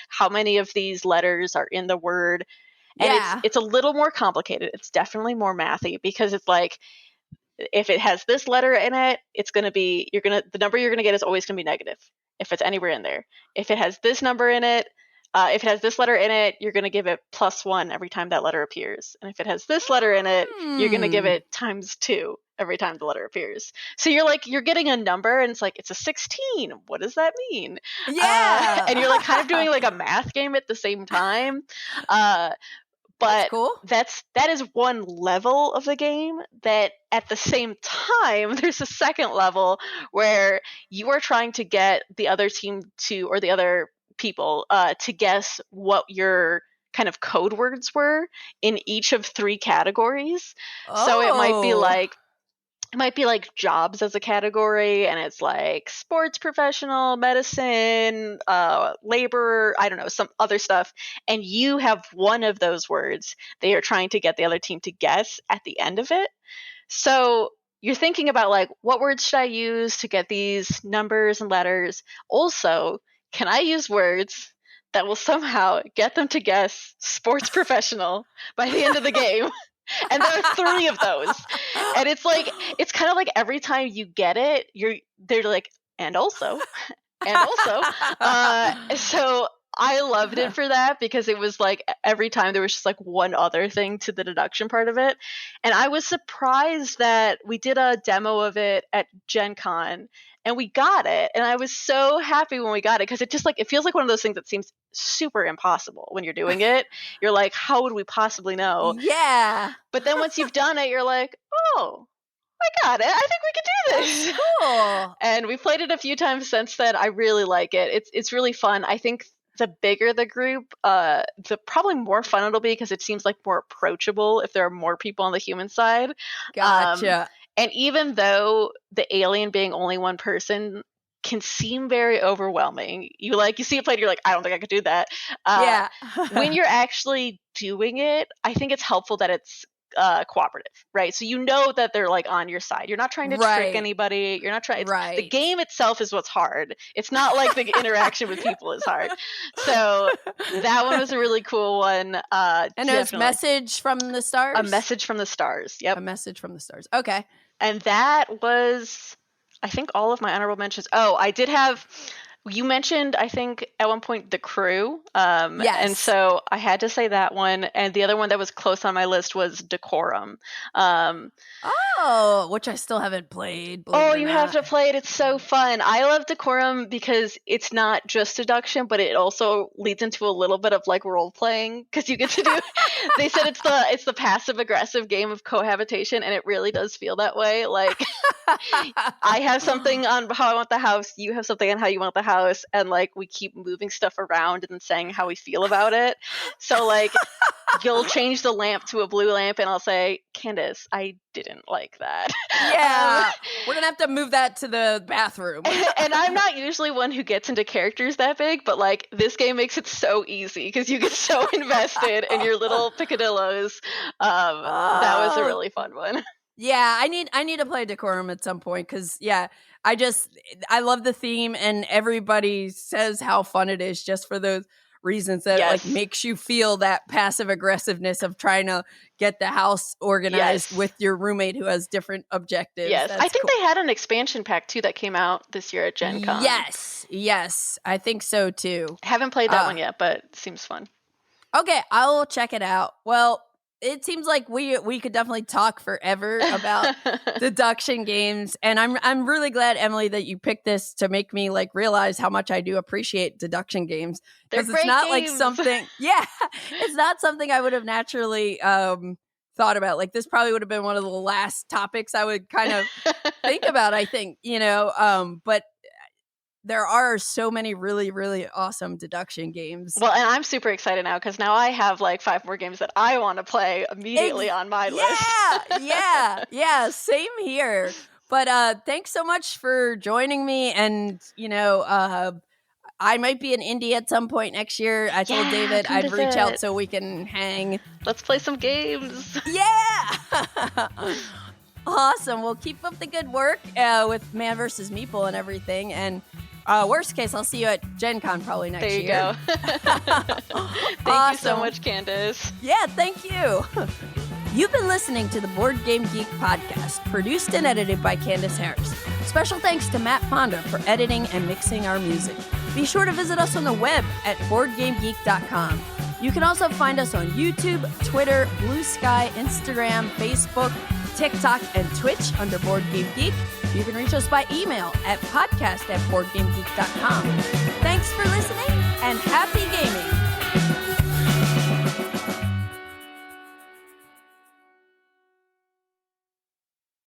how many of these letters are in the word. And it's a little more complicated. It's definitely more mathy, because it's like, if it has this letter in it, it's going to be, the number you're going to get is always going to be negative if it's anywhere in there. If it has this number in it, if it has this letter in it, you're going to give it +1 every time that letter appears. And if it has this letter in it, you're going to give it ×2 every time the letter appears. So you're getting a number, and it's like, it's a 16. What does that mean? Yeah. And you're like kind of doing like a math game at the same time. But cool. that is one level of the game. That at the same time, there's a second level where you are trying to get the other team to, or the other people to guess what your kind of code words were in each of 3 categories. So it might be like jobs as a category, and it's like sports professional, medicine, labor, I don't know, some other stuff. And you have one of those words they are trying to get the other team to guess at the end of it. So you're thinking about like, what words should I use to get these numbers and letters? Also, can I use words that will somehow get them to guess sports professional by the end of the game? And there are 3 of those. And it's like, it's kind of like every time you get it, they're like, and also. So I loved it for that, because it was like every time there was just like one other thing to the deduction part of it. And I was surprised that we did a demo of it at Gen Con and we got it. And I was so happy when we got it, because it just like, it feels like one of those things that seems super impossible when you're doing it. You're like, how would we possibly know? Yeah. But then once you've done it, you're like, oh, I got it. I think we can do this. Cool. And we played it a few times since then. I really like it. It's really fun. I think the bigger the group, the probably more fun it'll be, because it seems like more approachable if there are more people on the human side. Gotcha. And even though the alien being only one person can seem very overwhelming, you see it played, you're like, I don't think I could do that. Yeah. When you're actually doing it, I think it's helpful that it's cooperative, right? So you know that they're like on your side. You're not trying to trick anybody. You're not trying. Right. The game itself is what's hard. It's not like the interaction with people is hard. So that one was a really cool one. And it was Message from the Stars? A Message from the Stars. Yep. A Message from the Stars. Okay. And that was, I think, all of my honorable mentions. Oh, I did have, you mentioned, I think, at one point, The Crew. Yes. And so I had to say that one. And the other one that was close on my list was Decorum. Which I still haven't played. Oh, you have to play it. It's so fun. I love Decorum because it's not just deduction, but it also leads into a little bit of like role playing, because you get to do. They said it's the passive aggressive game of cohabitation, and it really does feel that way. Like I have something on how I want the house, you have something on how you want the house, and like we keep moving stuff around and saying how we feel about it. So like you'll change the lamp to a blue lamp, and I'll say, Candace, I didn't like that. Yeah. We're going to have to move that to the bathroom. And I'm not usually one who gets into characters that big, but like this game makes it so easy, because you get so invested in your little picadillos. That was a really fun one. Yeah, I need to play Decorum at some point, because I love the theme, and everybody says how fun it is just for those reasons that like makes you feel that passive aggressiveness of trying to get the house organized with your roommate who has different objectives. Yes, I think they had an expansion pack too that came out this year at Gen Con. Yes, I think so too. Haven't played that one yet, but it seems fun. Okay, I'll check it out. Well, it seems like we could definitely talk forever about deduction games, and I'm really glad, Emily, that you picked this to make me like realize how much I do appreciate deduction games, because it's not like something. Yeah, it's not something I would have naturally thought about. Like this probably would have been one of the last topics I would kind of think about. I think but there are so many really, really awesome deduction games. Well, and I'm super excited now, because now I have like 5 more games that I want to play immediately on my list. Yeah, same here. But thanks so much for joining me. And, I might be in Indy at some point next year. I told David I'd reach out so we can hang. Let's play some games. Yeah! Awesome. Well, keep up the good work with Man vs. Meeple and everything. And worst case, I'll see you at Gen Con probably next year. There you go. Thank you so much, Candace. Yeah, thank you. You've been listening to the Board Game Geek podcast, produced and edited by Candace Harris. Special thanks to Matt Fonda for editing and mixing our music. Be sure to visit us on the web at boardgamegeek.com. You can also find us on YouTube, Twitter, Blue Sky, Instagram, Facebook, TikTok, and Twitch under Board Game Geek. You can reach us by email at podcast@boardgamegeek.com. Thanks for listening, and happy gaming!